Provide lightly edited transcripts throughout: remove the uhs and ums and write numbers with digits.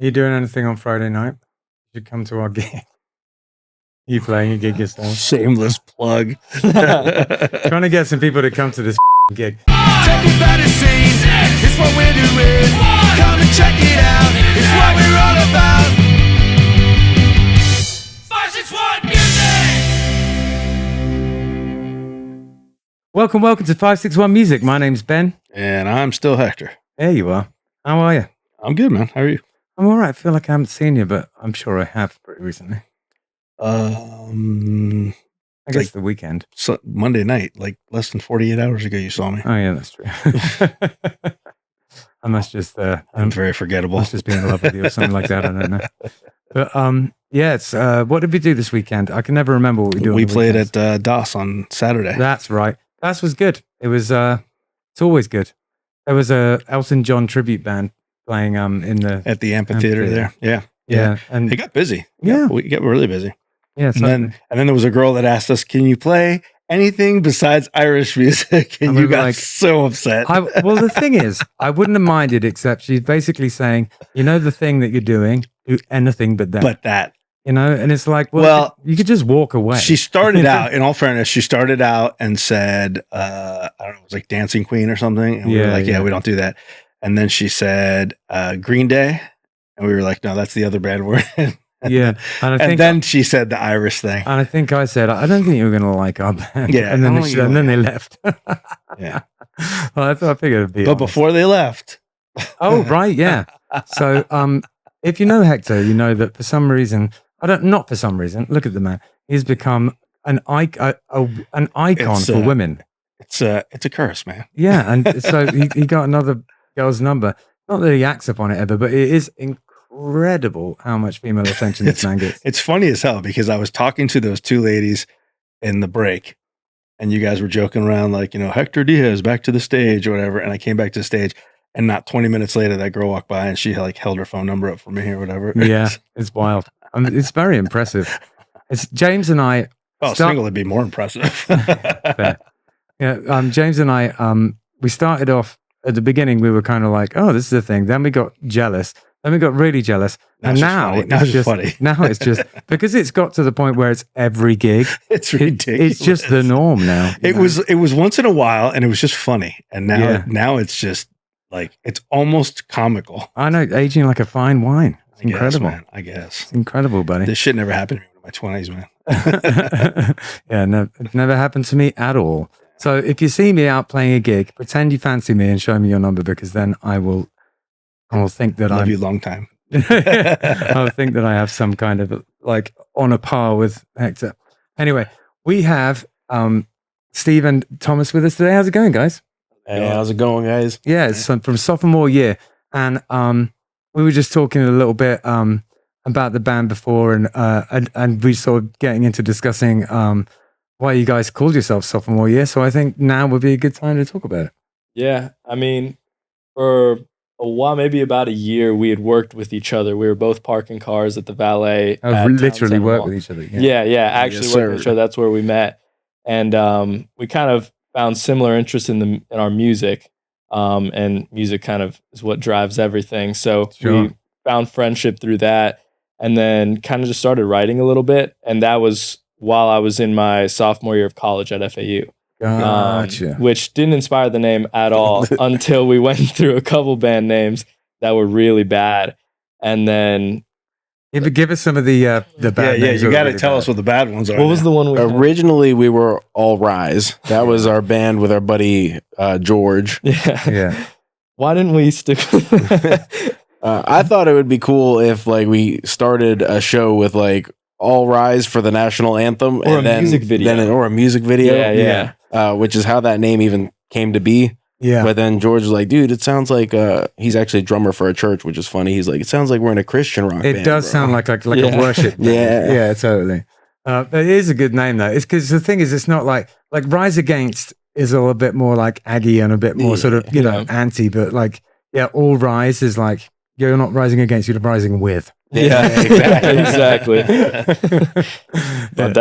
you doing anything on Friday night? You should come to our gig. You playing a gig yourself? Shameless plug. Trying to get some people to come to this gig. Take it by the scenes, it's what we're doing. Come and check it out, it's what we're all about. 561 Music! Welcome to 561 Music. My name's Ben. And I'm still Hector. There you are. How are you? I'm good, man. How are you? I'm all right. I feel like I haven't seen you, but I'm sure I have pretty recently. I I guess the weekend. So Monday night, like less than 48 hours ago, you saw me. Oh, yeah, that's true. I must just... I'm very forgettable. Must just be in love with you or something like that. I don't know. But yeah, it's what did we do this weekend? I can never remember what we do. We played at DOS on Saturday. That's right. That was good. It was. It's always good. There was a Elton John tribute band playing at the amphitheater there. Yeah, and it got busy. Yeah, we got really busy. Yeah, and then there was a girl that asked us, "Can you play anything besides Irish music?" And you got so upset. Well, the thing is, I wouldn't have minded, except she's basically saying, you know, the thing that you're doing, do anything but that. But that. You know, and it's like, well, you could just walk away. She started out, in all fairness, she started out and said, I don't know, it was like Dancing Queen or something. And we were like, yeah, we don't do that. And then she said, Green Day. And we were like, no, that's the other band we're in. Yeah. And then she said the Irish thing. And I think I said, I don't think you're going to like our band. Yeah. And then, they left. Yeah. Well, I figured it'd be. But before they left. Oh, right. Yeah. So if you know Hector, you know that for some reason, not for some reason, look at the man. He's become an icon for women. It's a curse, man. Yeah. And so he got another girl's number. Not that he acts upon it ever, but it is incredible how much female attention this man gets. It's funny as hell because I was talking to those two ladies in the break and you guys were joking around like, you know, Hector Diaz back to the stage or whatever. And I came back to the stage and not 20 minutes later, that girl walked by and she like held her phone number up for me or whatever. Yeah, it's wild. It's very impressive. It's James and I. Oh, single would be more impressive. Fair. Yeah, James and I, we started off at the beginning. We were kind of like, "Oh, this is a thing." Then we got jealous. Then we got really jealous, and now it's just funny. Now it's just because it's got to the point where it's every gig. It's ridiculous. It's just the norm now. It was once in a while, and it was just funny, and now it's just like it's almost comical. I know, aging like a fine wine. It's incredible, man. I guess it's incredible, buddy. This shit never happened to me in my 20s, man. Yeah, no, it never happened to me at all. So if you see me out playing a gig, pretend you fancy me and show me your number because then I will think that Love you long time. I'll think that I have some kind of like on a par with Hector. Anyway, we have Steve and Thomas with us today. How's it going, guys? Hey, how's it going, guys? Yeah, it's from Sophomore Year, and we were just talking a little bit about the band before, and we sort of getting into discussing why you guys called yourself Sophomore Year. So I think now would be a good time to talk about it. Yeah, I mean, for a while, maybe about a year, we had worked with each other. We were both parking cars at the valet. Literally worked with each other. Yeah, actually worked with each other. That's where we met, and we kind of found similar interests in our music, and music kind of is what drives everything. So we found friendship through that, and then kind of just started writing a little bit, and that was while I was in my sophomore year of college at FAU. Gotcha. Which didn't inspire the name at all until we went through a couple band names that were really bad, and then give us some of the bad names. You got to tell us what the bad ones are. What was the one? Originally, we were All Rise. That was our band with our buddy George. Yeah. Why didn't we stick with that? I thought it would be cool if like we started a show with like All Rise for the national anthem or a music video. Or a music video. Yeah. Which is how that name even came to be. Yeah. But then George was like, dude, it sounds like he's actually a drummer for a church, which is funny. He's like, it sounds like we're in a Christian rock band. It does sound like a worship band. Yeah, totally. It is a good name though. It's because the thing is, it's not like Rise Against is all a bit more like Aggie and a bit more sort of, anti, but like, All Rise is like, you're not rising against, you're rising with. Yeah, exactly. But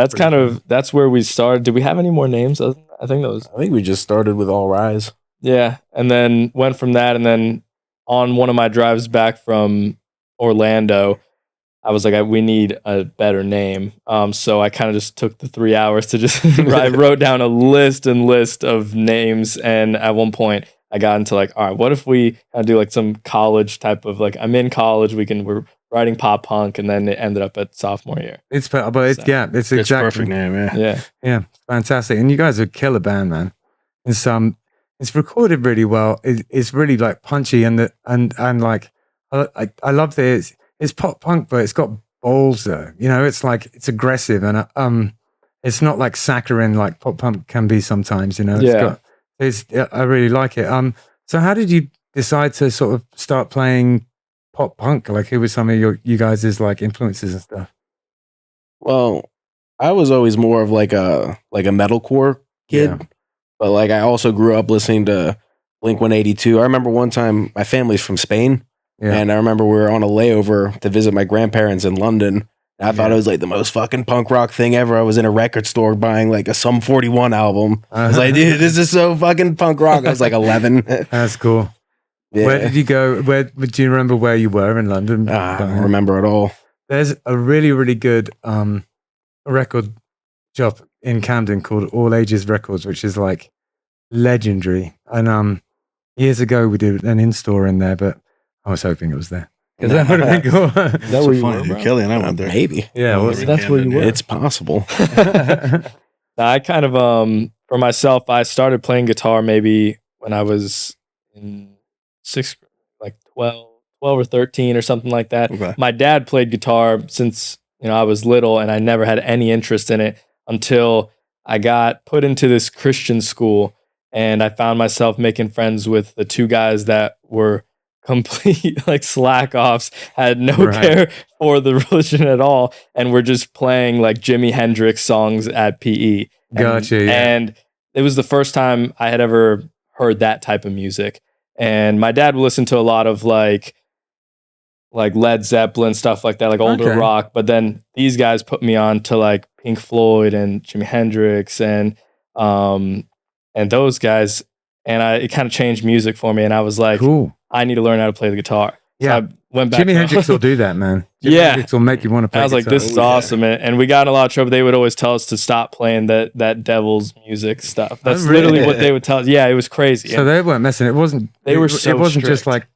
that's where we started. Did we have any more names? I think we just started with All Rise. Yeah, and then went from that, and then on one of my drives back from Orlando, I was like, we need a better name. So I kind of just took the 3 hours to just, I wrote down a list of names. And at one point I got into like, all right, what if we do like some college type of like, I'm in college, we're writing pop punk, and then it ended up at Sophomore Year. It's exactly perfect name. Yeah. Fantastic. And you guys are a killer band, man. It's recorded really well. It's really like punchy and like, I love that it's pop punk, but it's got balls though. You know, it's like, it's aggressive and it's not like saccharine like pop punk can be sometimes, you know. I really like it. So how did you decide to sort of start playing pop punk? Like, who were some of you guys' like influences and stuff? Well, I was always more of like a metalcore kid, but like I also grew up listening to Blink-182. I remember one time my family's from Spain, and I remember we were on a layover to visit my grandparents in London. I thought it was like the most fucking punk rock thing ever. I was in a record store buying like a Sum 41 album. I was like, dude, this is so fucking punk rock. I was like 11. That's cool. Yeah. Where did you go? Do you remember where you were in London? I don't remember at all. There's a really, really good record shop in Camden called All Ages Records, which is like legendary. And years ago we did an in-store in there, but I was hoping it was there. That would have been cool. That where you were, bro? Kelly and I went there. Maybe. Yeah, that's where you were. It's possible. I kind of, for myself, I started playing guitar maybe when I was in 12 or 13 or something like that. Okay. My dad played guitar since, I was little, and I never had any interest in it until I got put into this Christian school, and I found myself making friends with the two guys that were complete like slack offs, had no care for the religion at all, and we're just playing like Jimi Hendrix songs at PE. Gotcha. And it was the first time I had ever heard that type of music. And my dad would listen to a lot of like Led Zeppelin, stuff like that, like older rock. But then these guys put me on to like Pink Floyd and Jimi Hendrix and those guys. And it kind of changed music for me. And I was like, cool. I need to learn how to play the guitar. So I went back. Jimi Hendrix will do that, man. Jimi Hendrix will make you want to play. I was like, this is awesome. And we got in a lot of trouble. They would always tell us to stop playing that devil's music stuff. That's literally what they would tell us. Yeah, it was crazy. So they weren't messing. It wasn't. It wasn't strict. Just like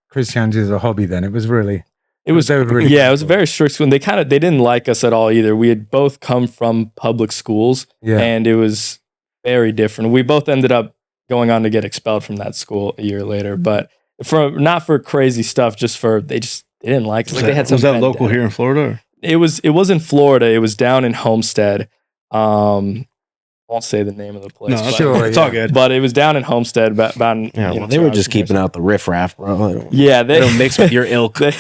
Christianity as a hobby. Then it was really. It was really. Yeah, it was a very strict school. And they didn't like us at all either. We had both come from public schools, and it was very different. We both ended up going on to get expelled from that school a year later, but. Not for crazy stuff, just for they didn't like it. Like they had was that local here in Florida? It was in Florida. It was down in Homestead. I won't say the name of the place. No, sure, it's all good. But it was down in Homestead. They were just keeping out the riffraff, bro. They don't mix with your ilk. So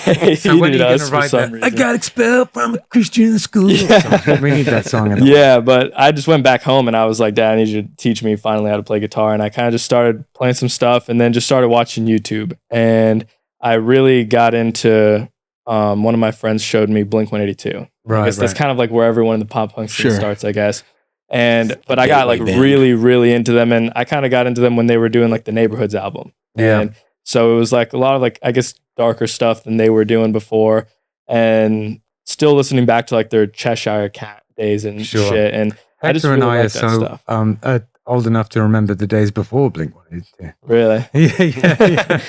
when are you going to write that? I got expelled from a Christian school. Yeah. We need that song. But I just went back home and I was like, Dad, I need you to teach me finally how to play guitar. And I kind of just started playing some stuff and then just started watching YouTube. And I really got into, one of my friends showed me Blink-182. Right. That's kind of like where everyone in the pop punk scene starts, I guess. But I got like really, really into them, and I kind of got into them when they were doing like the Neighborhoods album. And so it was like a lot of like, I guess, darker stuff than they were doing before, and still listening back to like their Cheshire Cat days and shit. And Hector I just really are like that stuff. Old enough to remember the days before Blink-182. Really? Yeah.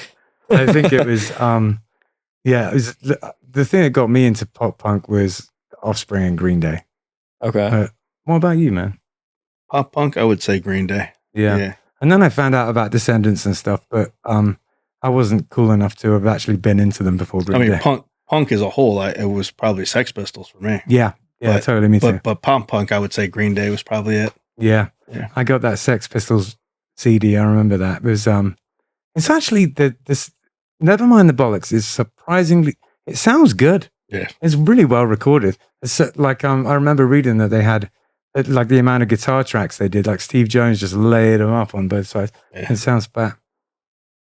I think it was. It was the thing that got me into pop punk was Offspring and Green Day. Okay. What about you, man? Pop punk, I would say Green Day. Yeah. And then I found out about Descendants and stuff, but I wasn't cool enough to have actually been into them before Green Day. Punk as a whole, it was probably Sex Pistols for me. Yeah, totally, me too. But pop punk, I would say Green Day was probably it. Yeah. I got that Sex Pistols CD. I remember that. It was it's actually this. Never mind the bollocks. It's surprisingly. It sounds good. Yeah, it's really well recorded. It's like I remember reading that they had. Like the amount of guitar tracks they did, like Steve Jones just laid them up on both sides. It sounds bad.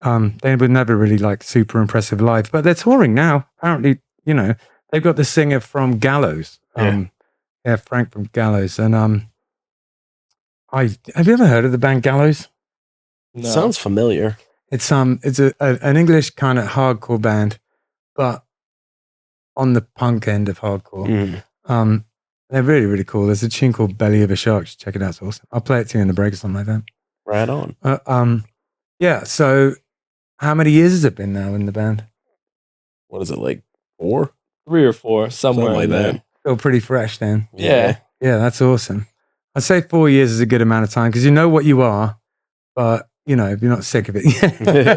They were never really like super impressive live, but they're touring now. Apparently, they've got the singer from Gallows. Frank from Gallows. And have you ever heard of the band Gallows? No. Sounds familiar. It's an English kind of hardcore band, but on the punk end of hardcore. They're really, really cool. There's a tune called Belly of a Shark. Check it out. It's awesome. I'll play it to you in the break or something like that. Right on. Yeah. So how many years has it been now in the band? What is it, like 4? 3 or 4, somewhere Something like in there. that. Still pretty fresh then. Yeah. Yeah, that's awesome. I'd say 4 years is a good amount of time because you know what you are, but you know, you're not sick of it.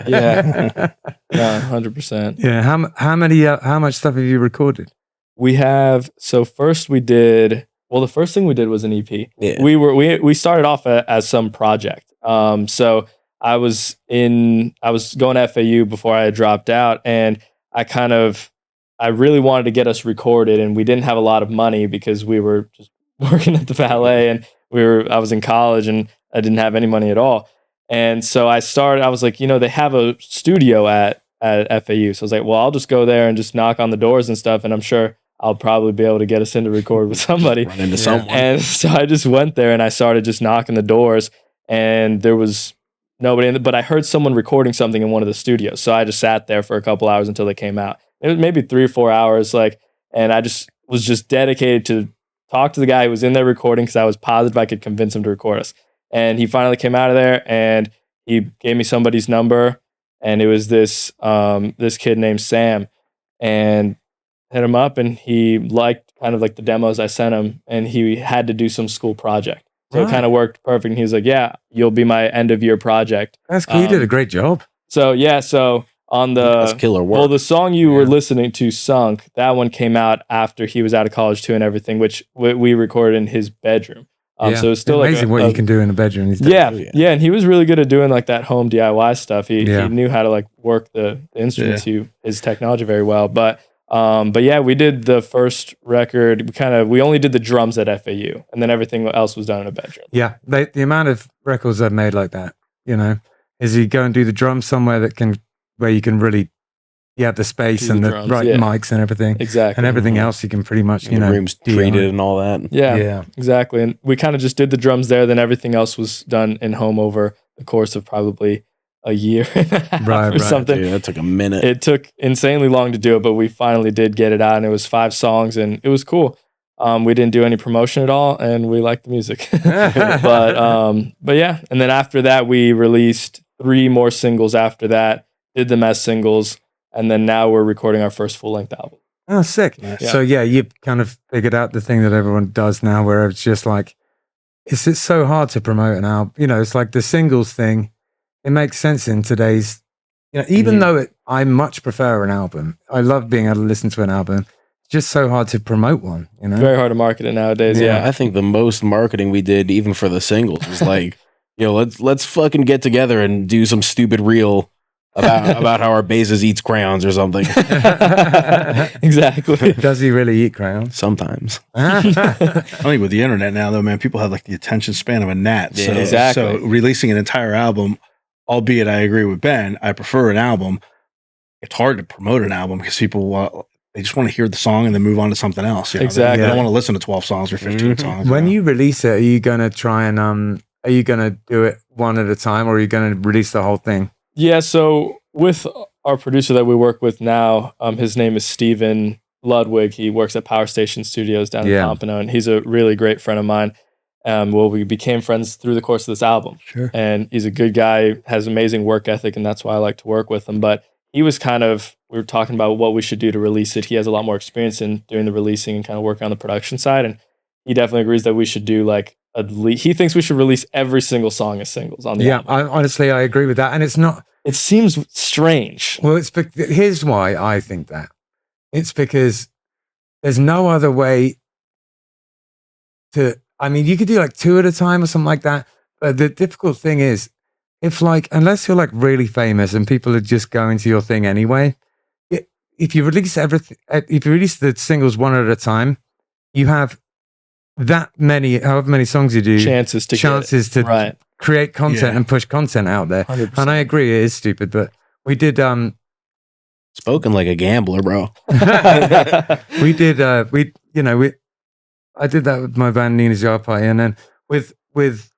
Yeah. 100%. Yeah. How much stuff have you recorded? We have, so first we did, well, the first thing we did was an EP. Yeah. We started off as some project. So I was going to FAU before I had dropped out, and I really wanted to get us recorded, and we didn't have a lot of money because we were just working at the ballet, and I was in college and I didn't have any money at all. And so I was like, they have a studio at FAU. So I was like, well, I'll just go there and just knock on the doors and stuff, and I'm sure I'll probably be able to get us in to record with somebody. Run into someone. And so I just went there and I started just knocking the doors, and there was nobody in it, but I heard someone recording something in one of the studios. So I just sat there for a couple hours until they came out. It was maybe 3 or 4 hours, and I was just dedicated to talk to the guy who was in there recording because I was positive I could convince him to record us. And he finally came out of there and he gave me somebody's number, and it was this kid named Sam, and hit him up, and he liked kind of like the demos I sent him, and he had to do some school project. So It kind of worked perfect. And he was like, yeah, you'll be my end of year project. That's cool. You did a great job. So on That's killer work. Well, the song you were listening to, Sunk, that one came out after he was out of college too and everything, which we recorded in his bedroom. So it's still amazing what you can do in a bedroom these days. Yeah, and he was really good at doing like that home DIY stuff. He knew how to like work the instruments, his technology very well. But yeah, we did the first record. We only did the drums at FAU, and then everything else was done in a bedroom. Yeah, the amount of records I've made like that, is you go and do the drums somewhere where you can really, have the space and the drums, mics and everything. Exactly. And everything else you can pretty much, the room's treated and all that. Yeah, exactly. And we kind of just did the drums there. Then everything else was done in home over the course of probably a year and a half or something. Dude, that took a minute. It took insanely long to do it, but we finally did get it out, and it was 5 songs, and it was cool. We didn't do any promotion at all, and we liked the music. but yeah, and then after that, we released 3 more singles after that, did them as singles, and then now we're recording our first full-length album. Oh, sick. Yeah. So you've kind of figured out the thing that everyone does now, where it's just like, it's so hard to promote an album. It's like the singles thing. It makes sense in today's, even though I much prefer an album. I love being able to listen to an album. It's just so hard to promote one, Very hard to market it nowadays. Yeah. I think the most marketing we did, even for the singles, was like, let's fucking get together and do some stupid reel about how our bassist eats crayons or something. Exactly. Does he really eat crayons? Sometimes. I think with the internet now, though, man, people have like the attention span of a gnat. Yeah, so, exactly. So releasing an entire album, albeit I agree with Ben, I prefer an album. It's hard to promote an album because people they just want to hear the song and then move on to something else. Exactly. They don't want to listen to 12 songs or 15 songs. When you release it, are you going to try and are you going to do it one at a time, or are you going to release the whole thing? Yeah, so with our producer that we work with now, his name is Steven Ludwig. He works at Power Station Studios down in Pompano, and he's a really great friend of mine. We became friends through the course of this album. Sure. And he's a good guy, has amazing work ethic, and that's why I like to work with him. But he was we were talking about what we should do to release it. He has a lot more experience in doing the releasing and kind of working on the production side, and he definitely agrees that we should do he thinks we should release every single song as singles on the album. Honestly, I agree with that. And it's not... It seems strange. Well, here's why I think that. It's because there's no other way to... I mean, you could do like 2 at a time or something like that. But the difficult thing is, unless you're like really famous and people are just going to your thing anyway, if you release the singles one at a time, you have however many songs you do, chances to create content and push content out there. 100%. And I agree, it is stupid, but we did spoken like a gambler, bro. we did I did that with my band Nina's Yard Party, and then with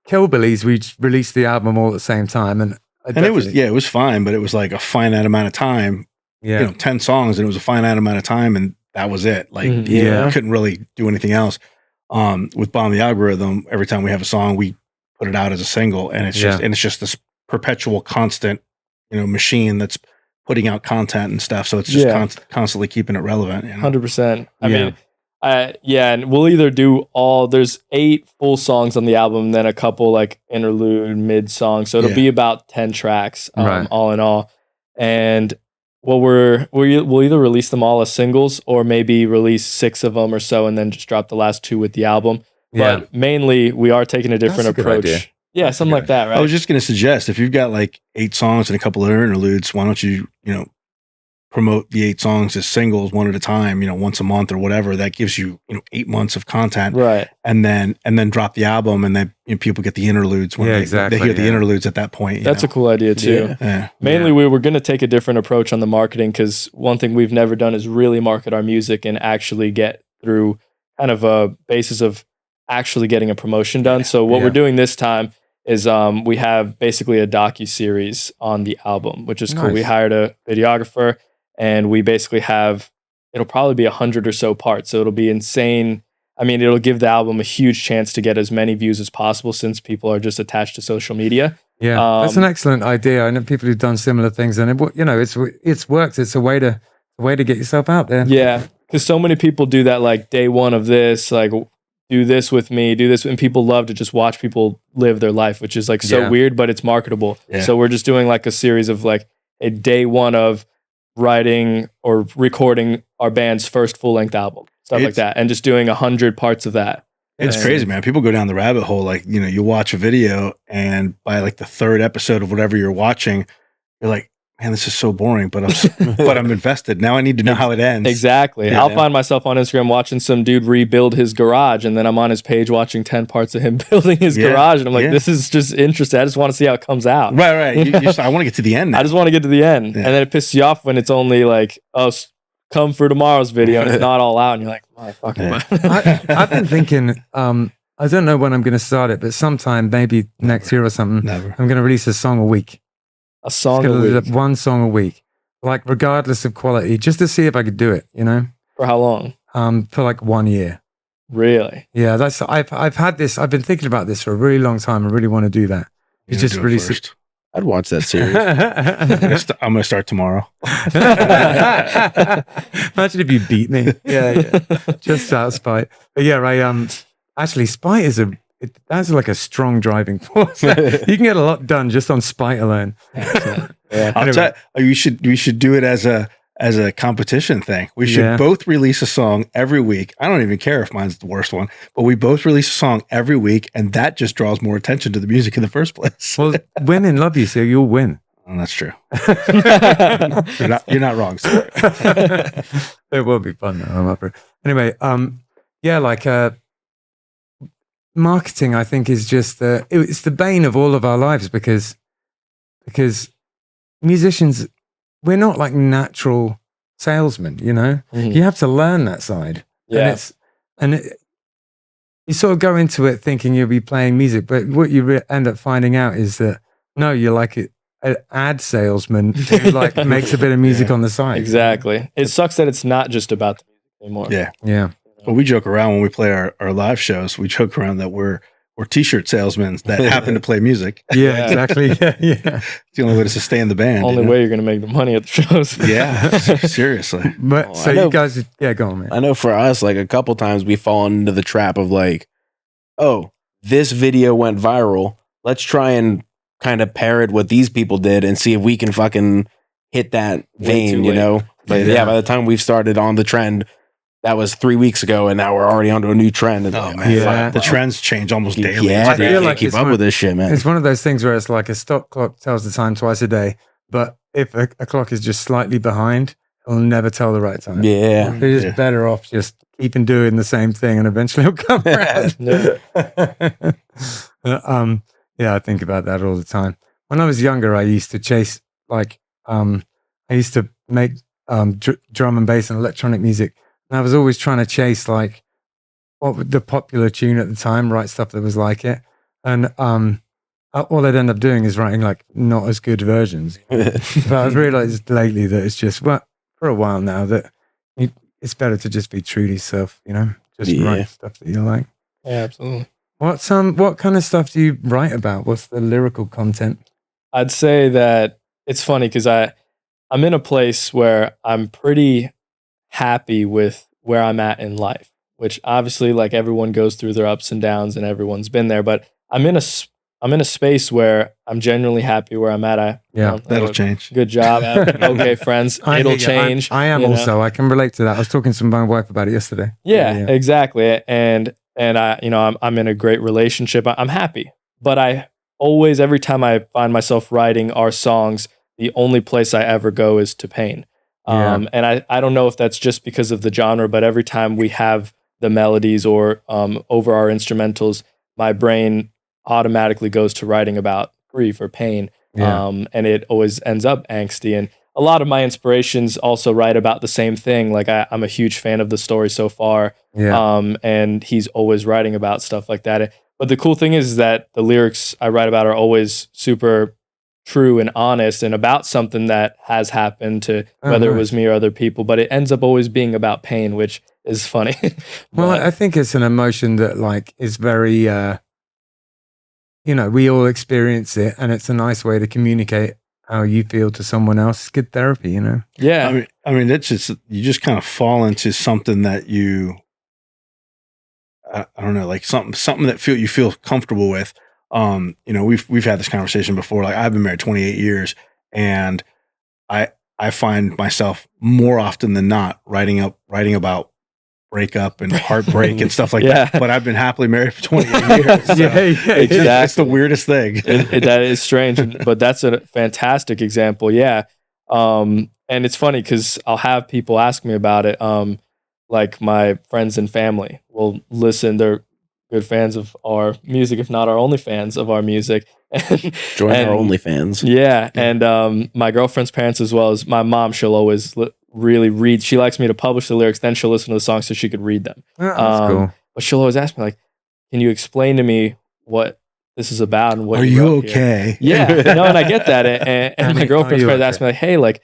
Killbillies we released the album all at the same time, and it was fine, but it was like a finite amount of time. 10 songs, and it was a finite amount of time, and that was it. Like, Yeah. you couldn't really do anything else. With Bomb the Algorithm, every time we have a song, we put it out as a single, and it's just this perpetual, constant, machine that's putting out content and stuff. So it's just constantly keeping it relevant. 100%. I mean, and we'll either do there's 8 full songs on the album, and then a couple like interlude mid songs. So it'll be about 10 tracks, all in all. And we'll either release them all as singles, or maybe release 6 of them or so, and then just drop the last 2 with the album. Yeah. But mainly, we are taking a different approach. Yeah, something like that, right? I was just going to suggest, if you've got like 8 songs and a couple of interludes, why don't you, promote the 8 songs as singles one at a time, once a month or whatever. That gives you, 8 months of content. Right. And then drop the album, and then people get the interludes when they hear the interludes at that point. That's a cool idea too. Yeah. Mainly, we were going to take a different approach on the marketing, because one thing we've never done is really market our music and actually get through kind of a basis of actually getting a promotion done. So what we're doing this time is we have basically a docu-series on the album, which is cool. We hired a videographer, and we basically it'll probably be 100 or so parts. So it'll be insane. I mean, it'll give the album a huge chance to get as many views as possible, since people are just attached to social media. Yeah, that's an excellent idea. I know people who've done similar things, and it's worked. It's a way to get yourself out there. Yeah, because so many people do that, like day one of this, like do this with me, do this, and people love to just watch people live their life, which is like so weird, but it's marketable. Yeah. So we're just doing like a series of like a day one of writing or recording our band's first full-length album, stuff like that, and just doing 100 parts of that. It's crazy, man. People go down the rabbit hole. Like, you watch a video, and by like the 3rd episode of whatever you're watching, you're like, man, this is so boring, but I'm invested. Now I need to know how it ends. Exactly. Yeah. I'll find myself on Instagram watching some dude rebuild his garage, and then I'm on his page watching 10 parts of him building his garage, and I'm like, this is just interesting. I just want to see how it comes out. Right. I want to get to the end now. I just want to get to the end. And then it pisses you off when it's only like, come for tomorrow's video, and it's not all out, and you're like, motherfucker. I've been thinking, I don't know when I'm going to start it, but sometime, maybe next year or something, I'm going to release a song a week. A song a week. One song a week, like regardless of quality, just to see if I could do it. For how long? For like 1 year. Really? Yeah, I've had this. I've been thinking about this for a really long time. I really want to do that. It's just really. I'd watch that series. I'm gonna start tomorrow. Imagine if you beat me. Yeah. Just out of spite. But yeah, actually, spite is that's like a strong driving force. You can get a lot done just on spite alone. Anyway. We should do it as a competition thing. We should both release a song every week. I don't even care if mine's the worst one, but we both release a song every week, and that just draws more attention to the music in the first place. Well, women love you, so you'll win. Oh, that's true. You're not wrong, sir. It will be fun though. I'm up for it. Anyway, marketing, I think, is just it's the bane of all of our lives, because musicians, we're not like natural salesmen, You have to learn that side. Yeah. You sort of go into it thinking you'll be playing music, but what you end up finding out is that no, you're like an ad salesman who like makes a bit of music on the side. Exactly. It sucks that it's not just about the music anymore. Yeah. Well, we joke around when we play our live shows. We joke around that we're t-shirt salesmen that happen to play music. Yeah, exactly. Yeah. It's the only way to sustain the band. Only way you're going to make the money at the shows. Yeah, seriously. But you guys, go on, man. I know for us, like a couple times we fall into the trap of like, oh, this video went viral. Let's try and kind of parrot what these people did and see if we can fucking hit that vein, But by the time we've started on the trend, that was 3 weeks ago, and now we're already onto a new trend. And the trends change almost daily. Yeah, I feel like keep up with this shit, man. It's one of those things where it's like a stop clock tells the time twice a day, but if a clock is just slightly behind, it'll never tell the right time. Yeah, they're just better off just keeping doing the same thing, and eventually it'll come around. I think about that all the time. When I was younger, I used to chase I used to make drum and bass and electronic music. And I was always trying to chase like what the popular tune at the time, write stuff that was like it. And all I'd end up doing is writing like not as good versions. But I've realized lately that it's just, for a while now, that it's better to just be true to yourself, just write stuff that you like. Yeah, absolutely. What kind of stuff do you write about? What's the lyrical content? I'd say that it's funny because I'm in a place where I'm pretty happy with where I'm at in life, which obviously like everyone goes through their ups and downs and everyone's been there, but I'm in a space where I'm genuinely happy where I'm at. That'll change. Good job. Okay, friends. It'll change. I am also. I can relate to that. I was talking to my wife about it yesterday. Yeah, exactly. And I'm in a great relationship. I'm happy, but every time I find myself writing our songs, the only place I ever go is to pain. And I don't know if that's just because of the genre, but every time we have the melodies or over our instrumentals, my brain automatically goes to writing about grief or pain. And it always ends up angsty. And a lot of my inspirations also write about the same thing. Like I'm a huge fan of The Story So Far. And he's always writing about stuff like that. But the cool thing is that the lyrics I write about are always super true and honest and about something that has happened to whether it was me or other people. But it ends up always being about pain, which is funny. Well, I think it's an emotion that like is very, we all experience it, and it's a nice way to communicate how you feel to someone else. It's good therapy, Yeah. I mean, it's just, you just kind of fall into something that I don't know, like something that you feel comfortable with. We've had this conversation before. Like I've been married 28 years, and I find myself more often than not writing about breakup and heartbreak and stuff like that. But I've been happily married for 28 years. So it's the weirdest thing. That is strange, but that's a fantastic example. Yeah. And it's funny because I'll have people ask me about it. Like my friends and family will listen. They're good fans of our music, if not our only fans of our music. Join our OnlyFans. Yeah. And my girlfriend's parents, as well as my mom, she'll always really read. She likes me to publish the lyrics, then she'll listen to the songs so she could read them. That's cool. But she'll always ask me, like, can you explain to me what this is about and what are you okay? Here? Yeah. And I get that. And my girlfriend's parents ask me, like, hey, like,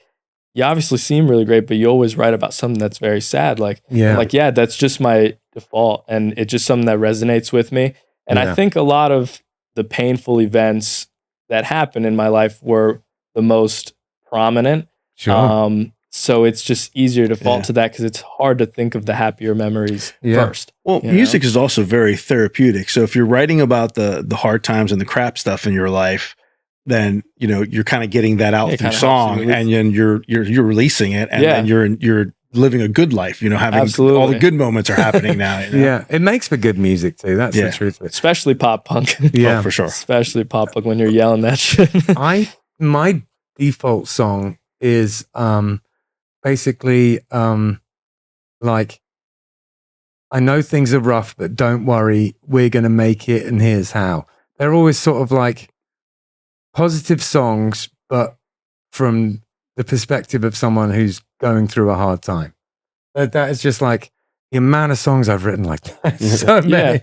you obviously seem really great, but you always write about something that's very sad. Like, that's just my default. And it's just something that resonates with me. And I think a lot of the painful events that happened in my life were the most prominent. Sure. So it's just easier to fall to that because it's hard to think of the happier memories first. Well, music is also very therapeutic. So if you're writing about the hard times and the crap stuff in your life, then you're kind of getting that out through song, and then you're releasing it, and then you're living a good life. Having all the good moments are happening now. Yeah, it makes for good music too. That's the truth of it. Especially pop punk. Yeah, for sure. Especially pop punk when you're yelling that shit. My default song is basically like, I know things are rough, but don't worry, we're gonna make it, and here's how. They're always sort of like positive songs, but from the perspective of someone who's going through a hard time. That is just like the amount of songs I've written like that. So many,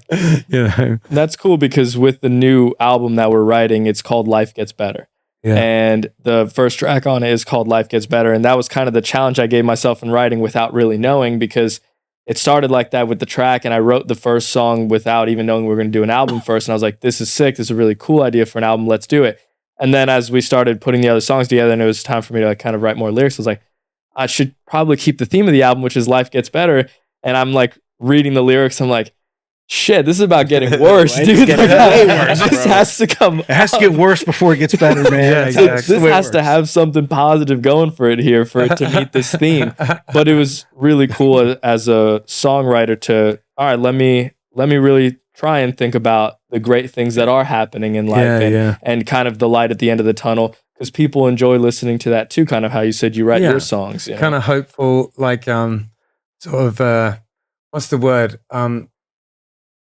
That's cool because with the new album that we're writing, it's called Life Gets Better. Yeah. And the first track on it is called Life Gets Better. And that was kind of the challenge I gave myself in writing without really knowing, because it started like that with the track, and I wrote the first song without even knowing we were going to do an album first. And I was like, this is sick. This is a really cool idea for an album. Let's do it. And then as we started putting the other songs together and it was time for me to like kind of write more lyrics, I was like, I should probably keep the theme of the album, which is Life Gets Better. And I'm like reading the lyrics. I'm like, shit, this is about getting worse, dude. Way worse, this has to come. It has to get worse before it gets better, man. This has to have something positive going for it here for it to meet this theme. But it was really cool as a songwriter to, all right, let me really try and think about the great things that are happening in life and kind of the light at the end of the tunnel, because people enjoy listening to that too, kind of how you said you write your songs. Kind of hopeful, like sort of, what's the word?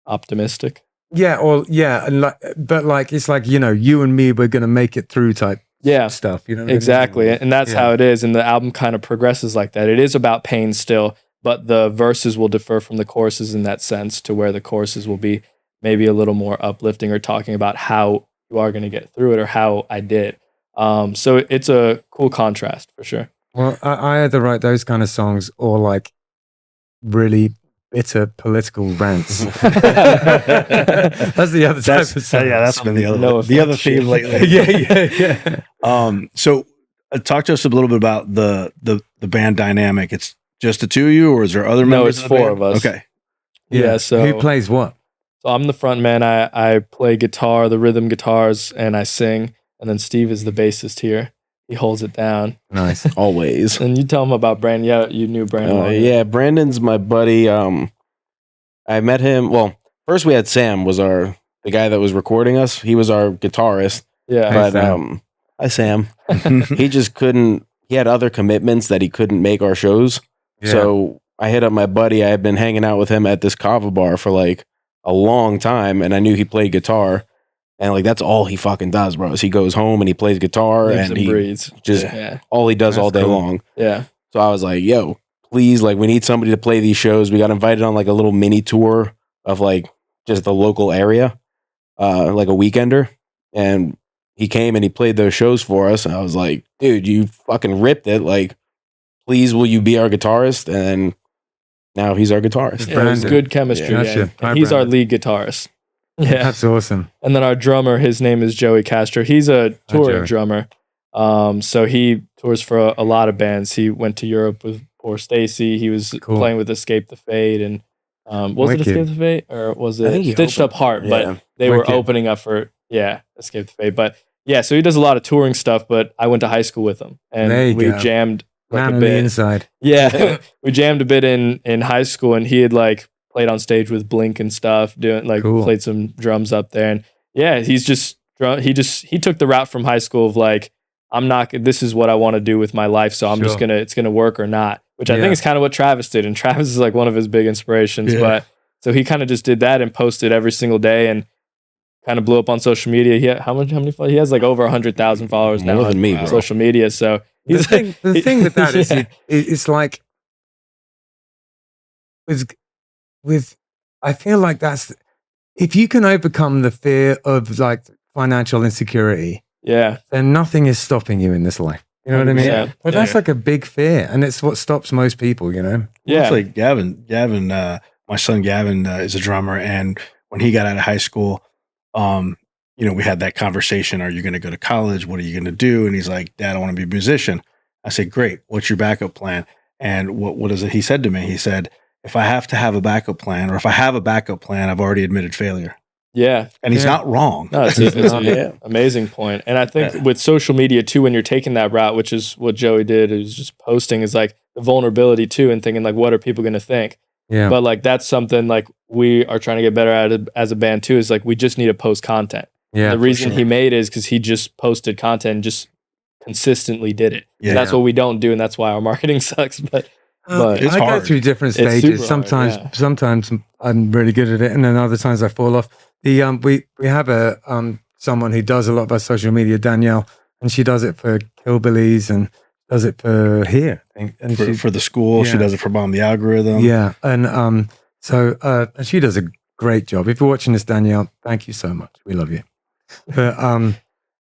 Optimistic. But like, it's like, you and me, we're going to make it through type stuff. Exactly. I mean? And that's how it is. And the album kind of progresses like that. It is about pain still, but the verses will differ from the choruses in that sense, to where the choruses will be maybe a little more uplifting or talking about how you are going to get through it or how I did. So it's a cool contrast for sure. Well, I either write those kind of songs or like really bitter political rants. That's the other type of stuff. Yeah, that's been the other theme lately. yeah. So talk to us a little bit about the band dynamic. It's just the two of you, or is there other members? No, it's four of us. Okay. Yeah. So who plays what? So I'm the front man. I play guitar, the rhythm guitars, and I sing. And then Steve is the bassist here. He holds it down. Nice. Always. And you tell him about Brandon. Yeah, you knew Brandon. Yeah, Brandon's my buddy. I met him. Well, first we had Sam, the guy that was recording us. He was our guitarist. Yeah. But hi Sam. He just couldn't. He had other commitments that he couldn't make our shows. Yeah. So I hit up my buddy. I had been hanging out with him at this kava bar for like a long time, and I knew he played guitar. And like that's all he fucking does, bro. Is he goes home and he plays guitar and he breathes. Just all he does all day long. Yeah. So I was like, yo, please, like we need somebody to play these shows. We got invited on like a little mini tour of like just the local area, like a weekender. And he came and he played those shows for us. And I was like, dude, you fucking ripped it. Like, please, will you be our guitarist? And now he's our guitarist. Yeah, it was good chemistry. Yeah. And he's our lead guitarist. Yeah, that's awesome. And then our drummer, his name is Joey Castro. He's a touring drummer. So he tours for a lot of bands. He went to Europe with poor Stacy. He was playing with Escape the Fate, and was it Escape the Fate or was it Stitched Up Heart? But they were opening up for Escape the Fate. But yeah, so he does a lot of touring stuff. But I went to high school with him, and we jammed a bit inside. Yeah, we jammed a bit in high school, and he had like played on stage with Blink and stuff, doing like played some drums up there. And yeah, he took the route from high school of like, this is what I want to do with my life. So I'm just it's going to work or not, which I think is kind of what Travis did. And Travis is like one of his big inspirations, but so he kind of just did that and posted every single day and kind of blew up on social media. How many followers? He has like over 100,000 followers now on social media. So the thing with that is it's like, I feel like that's, if you can overcome the fear of like financial insecurity, then nothing is stopping you in this life. You know what I mean? Yeah. But that's like a big fear, and it's what stops most people, you know? Yeah. It's like Gavin, my son Gavin is a drummer, and when he got out of high school, we had that conversation. Are you going to go to college? What are you going to do? And he's like, Dad, I want to be a musician. I said, great. What's your backup plan? And what is it? He said to me, he said, if I have to have a backup plan, or if I have a backup plan, I've already admitted failure. Yeah. And he's not wrong. No, it's an amazing point. And I think with social media too, when you're taking that route, which is what Joey did, is just posting, is like the vulnerability too, and thinking like, what are people going to think? Yeah. But like, that's something like we are trying to get better at it as a band too, is like, we just need to post content. Yeah. And the reason he made is because he just posted content and just consistently did it. Yeah. And that's what we don't do. And that's why our marketing sucks. But it's hard. Go through different stages. Sometimes I'm really good at it, and then other times I fall off. We have someone who does a lot of our social media, Danielle, and she does it for Hillbillies and does it for here. And for the school, she does it for Bomb the Algorithm. Yeah, and so she does a great job. If you're watching this, Danielle, thank you so much. We love you. But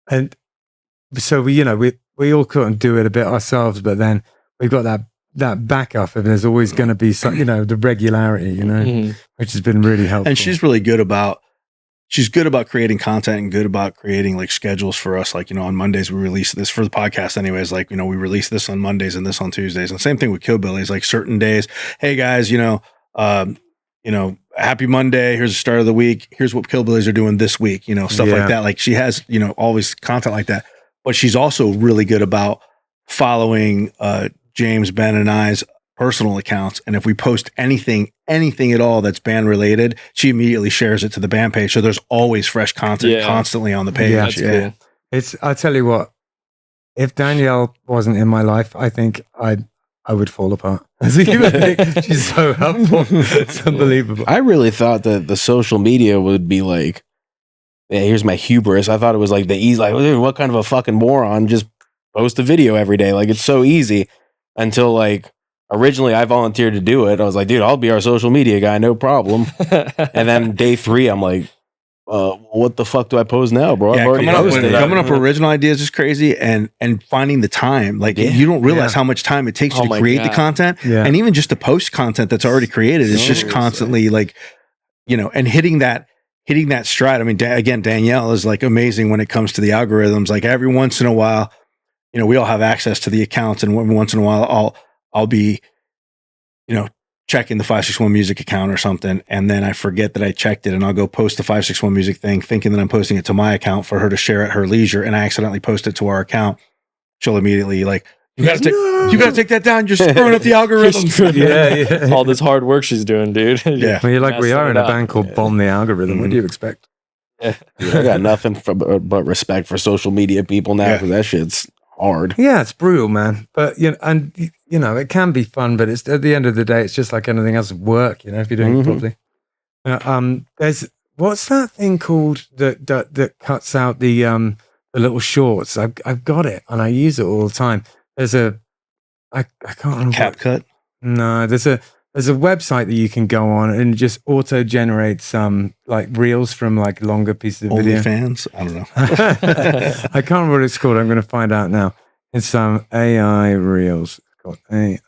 and so we all couldn't do it a bit ourselves, but then we've got that backup, and there's always going to be some, the regularity, which has been really helpful. And she's really good about creating content and good about creating like schedules for us. Like, on Mondays we release this for the podcast anyways. Like, we release this on Mondays and this on Tuesdays, and same thing with Killbillies, like certain days. Hey guys, happy Monday. Here's the start of the week. Here's what Killbillies are doing this week, stuff like that. Like she has, always content like that, but she's also really good about following, James, Ben, and I's personal accounts. And if we post anything at all that's band related, she immediately shares it to the band page. So there's always fresh content constantly on the page. Yeah, cool. I'll tell you what, if Danielle wasn't in my life, I think I would fall apart. As a human being, she's so helpful. It's unbelievable. I really thought that the social media would be like, here's my hubris. I thought it was like the easy, like, what kind of a fucking moron, just post a video every day. Like, it's so easy. Until like originally I volunteered to do it. I was like, dude, I'll be our social media guy, no problem. And then day 3, I'm like, what the fuck do I post now, bro? Yeah, I've already coming up with original ideas is crazy, and finding the time. Like you don't realize how much time it takes you to create the content, and even just to post content that's already created. It's just constantly like, and hitting that stride. I mean, again, Danielle is like amazing when it comes to the algorithms. Like every once in a while, we all have access to the accounts, and once in a while, I'll be, checking the 561 Music account or something, and then I forget that I checked it, and I'll go post the 561 Music thing, thinking that I'm posting it to my account for her to share at her leisure, and I accidentally post it to our account. She'll immediately like, you gotta take that down. You're screwing up the algorithm. All this hard work she's doing, dude. Well, you're like, we are in a band called Bomb the Algorithm. What do you expect? Dude, I got nothing but respect for social media people now, because that shit's hard. Yeah, it's brutal, man. But it can be fun, but it's at the end of the day, it's just like anything else, work. If you're doing it properly. There's what's that thing called that cuts out the little shorts? I've got it and I use it all the time. There's I can't remember. CapCut? No, there's a website that you can go on and it just auto generates like reels from like longer pieces of video. OnlyFans? I don't know. I can't remember what it's called. I'm going to find out now. It's some AI reels. It's called AI.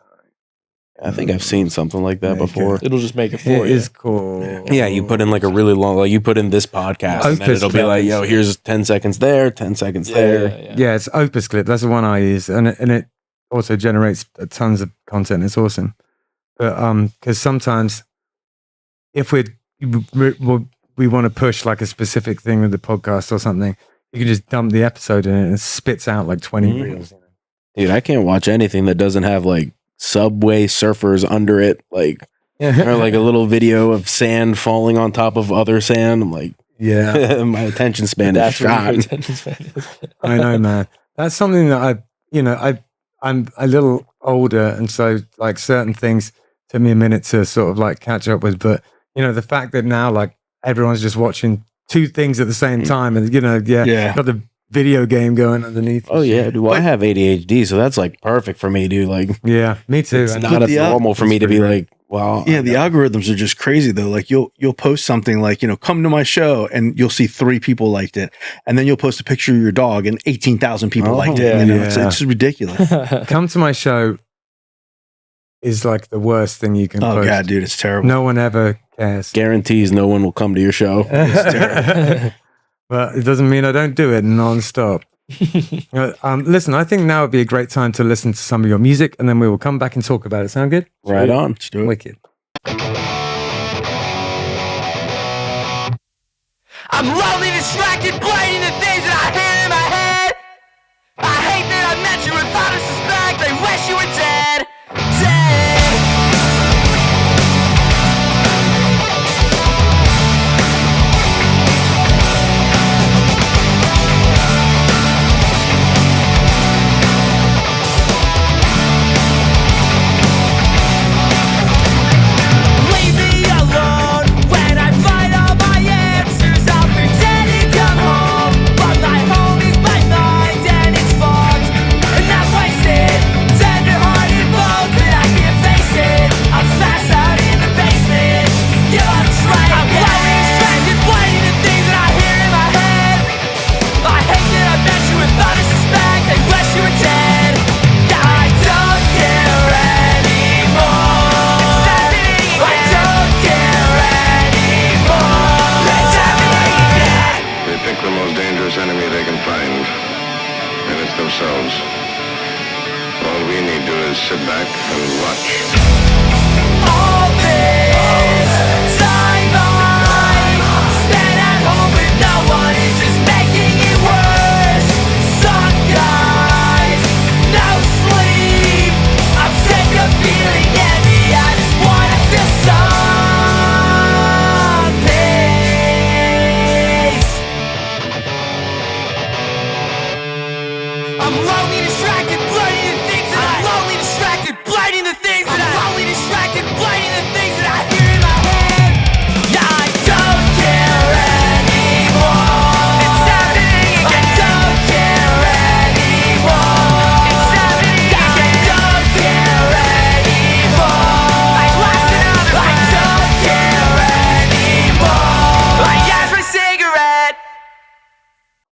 I think I've seen something like that before. It'll just make it for you. It is called. Yeah, you put in like a really long, like you put in this podcast, and then it'll be like, yo, here's 10 seconds there, 10 seconds there. Yeah, it's Opus Clip. That's the one I use, and it also generates tons of content. It's awesome. But because sometimes if we want to push like a specific thing with the podcast or something, you can just dump the episode in it and it spits out like 20 reels. Dude, I can't watch anything that doesn't have like Subway surfers under it, like or like a little video of sand falling on top of other sand. I'm like, my attention span is shot. I know, man. That's something that I'm a little older, and so like certain things took me a minute to sort of like catch up with. But the fact that now like everyone's just watching two things at the same time, and got the video game going underneath. Oh yeah, dude. Well, I have ADHD, so that's like perfect for me, dude. Like, me too. It's not normal for me to be like, well, the algorithms are just crazy though. Like you'll post something like, come to my show, and you'll see 3 people liked it, and then you'll post a picture of your dog, and 18,000 people liked it. It's just ridiculous. Come to my show is like the worst thing you can post. Oh god, dude, it's terrible. No one ever cares. Guarantees no one will come to your show. It's terrible. But it doesn't mean I don't do it non-stop. Listen, I think now would be a great time to listen to some of your music, and then we will come back and talk about it. Sound good? Right on. Let's do it. Wicked. I'm lonely, distracted, playing the things that I hear in my head. I hate that I met you without a suspect. I wish you were dead. Leave me alone when I find all my answers. I'll pretend to come home, but my home is my mind and it's fucked. And that's wasted, tender-hearted.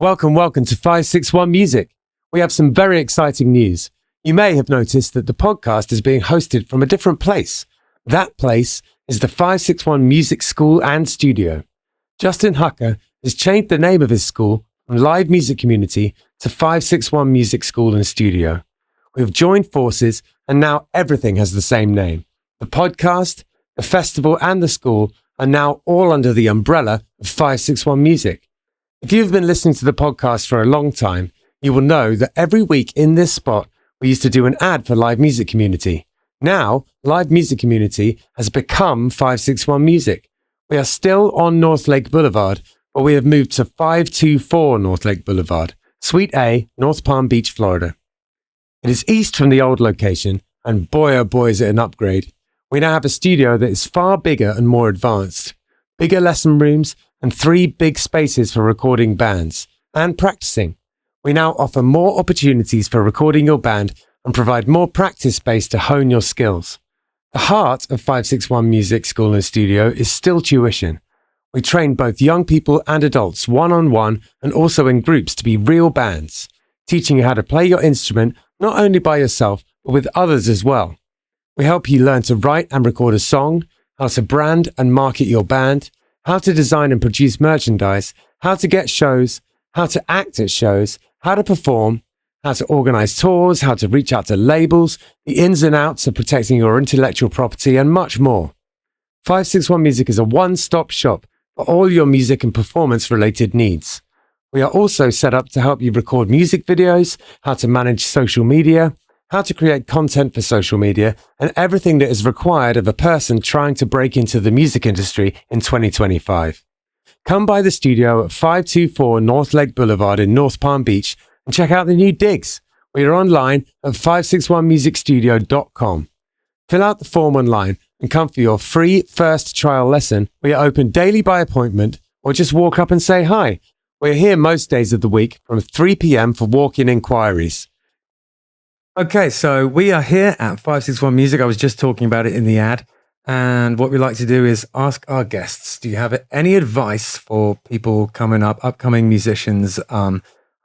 Welcome to 561 Music. We have some very exciting news. You may have noticed that the podcast is being hosted from a different place. That place is the 561 Music School and Studio. Justin Hucker has changed the name of his school from Live Music Community to 561 Music School and Studio. We have joined forces and now everything has the same name. The podcast, the festival and the school are now all under the umbrella of 561 Music. If you've been listening to the podcast for a long time, you will know that every week in this spot, we used to do an ad for Live Music Community. Now, Live Music Community has become 561 Music. We are still on North Lake Boulevard, but we have moved to 524 North Lake Boulevard, Suite A, North Palm Beach, Florida. It is east from the old location, and boy oh boy is it an upgrade. We now have a studio that is far bigger and more advanced. Bigger lesson rooms and 3 big spaces for recording bands and practicing. We now offer more opportunities for recording your band and provide more practice space to hone your skills. The heart of 561 Music School and Studio is still tuition. We train both young people and adults one-on-one and also in groups to be real bands, teaching you how to play your instrument not only by yourself but with others as well. We help you learn to write and record a song, how to brand and market your band, how to design and produce merchandise, how to get shows, how to act at shows, how to perform, how to organize tours, how to reach out to labels, the ins and outs of protecting your intellectual property, and much more. 561 Music is a one-stop shop for all your music and performance-related needs. We are also set up to help you record music videos, how to manage social media, how to create content for social media, and everything that is required of a person trying to break into the music industry in 2025. Come by the studio at 524 North Lake Boulevard in North Palm Beach and check out the new digs. We are online at 561musicstudio.com. Fill out the form online and come for your free first trial lesson. We are open daily by appointment or just walk up and say hi. We're here most days of the week from 3 p.m. for walk-in inquiries. Okay, so we are here at 561 Music. I was just talking about it in the ad. And what we like to do is ask our guests, do you have any advice for people coming up, upcoming musicians? I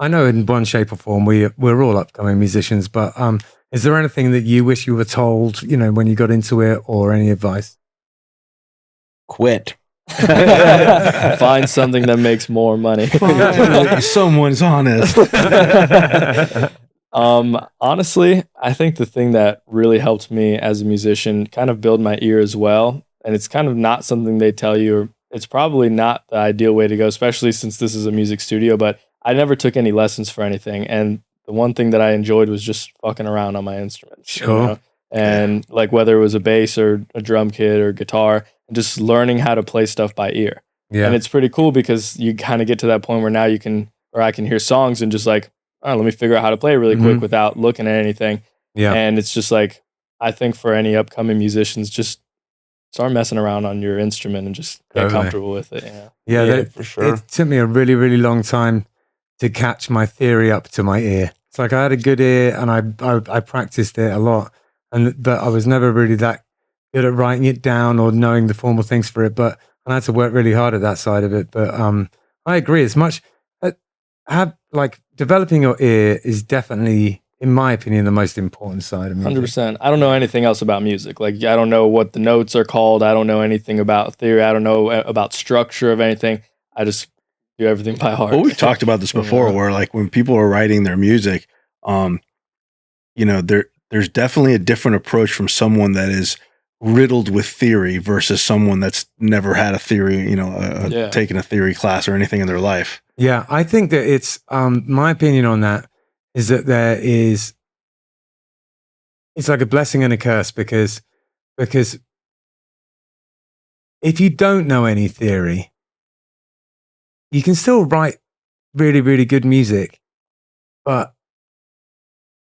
know in one shape or form we're all upcoming musicians, but is there anything that you wish you were told, when you got into it, or any advice? Quit. Find something that makes more money. Someone's honest. Honestly, I think the thing that really helped me as a musician kind of build my ear as well, and it's kind of not something they tell you, or it's probably not the ideal way to go, especially since this is a music studio, but I never took any lessons for anything, and the one thing that I enjoyed was just fucking around on my instruments. Sure. And like whether it was a bass or a drum kit or guitar, just learning how to play stuff by ear. Yeah. And it's pretty cool because you kind of get to that point where now I can hear songs and just like, let me figure out how to play really quick without looking at anything. Yeah. And it's just like, I think for any upcoming musicians, just start messing around on your instrument and just get comfortable with it. Yeah, for sure. It took me a really, really long time to catch my theory up to my ear. It's like I had a good ear and I practiced it a lot, but I was never really that good at writing it down or knowing the formal things for it. But I had to work really hard at that side of it. But I agree. It's much developing your ear is definitely, in my opinion, the most important side of music. 100%. I don't know anything else about music. Like, I don't know what the notes are called. I don't know anything about theory. I don't know about structure of anything. I just do everything by heart. Well, we've talked about this before, where like when people are writing their music, there's definitely a different approach from someone that is riddled with theory versus someone that's never had a theory, taken a theory class or anything in their life. Yeah, I think that it's my opinion on that is that it's like a blessing and a curse because if you don't know any theory, you can still write really, really good music, but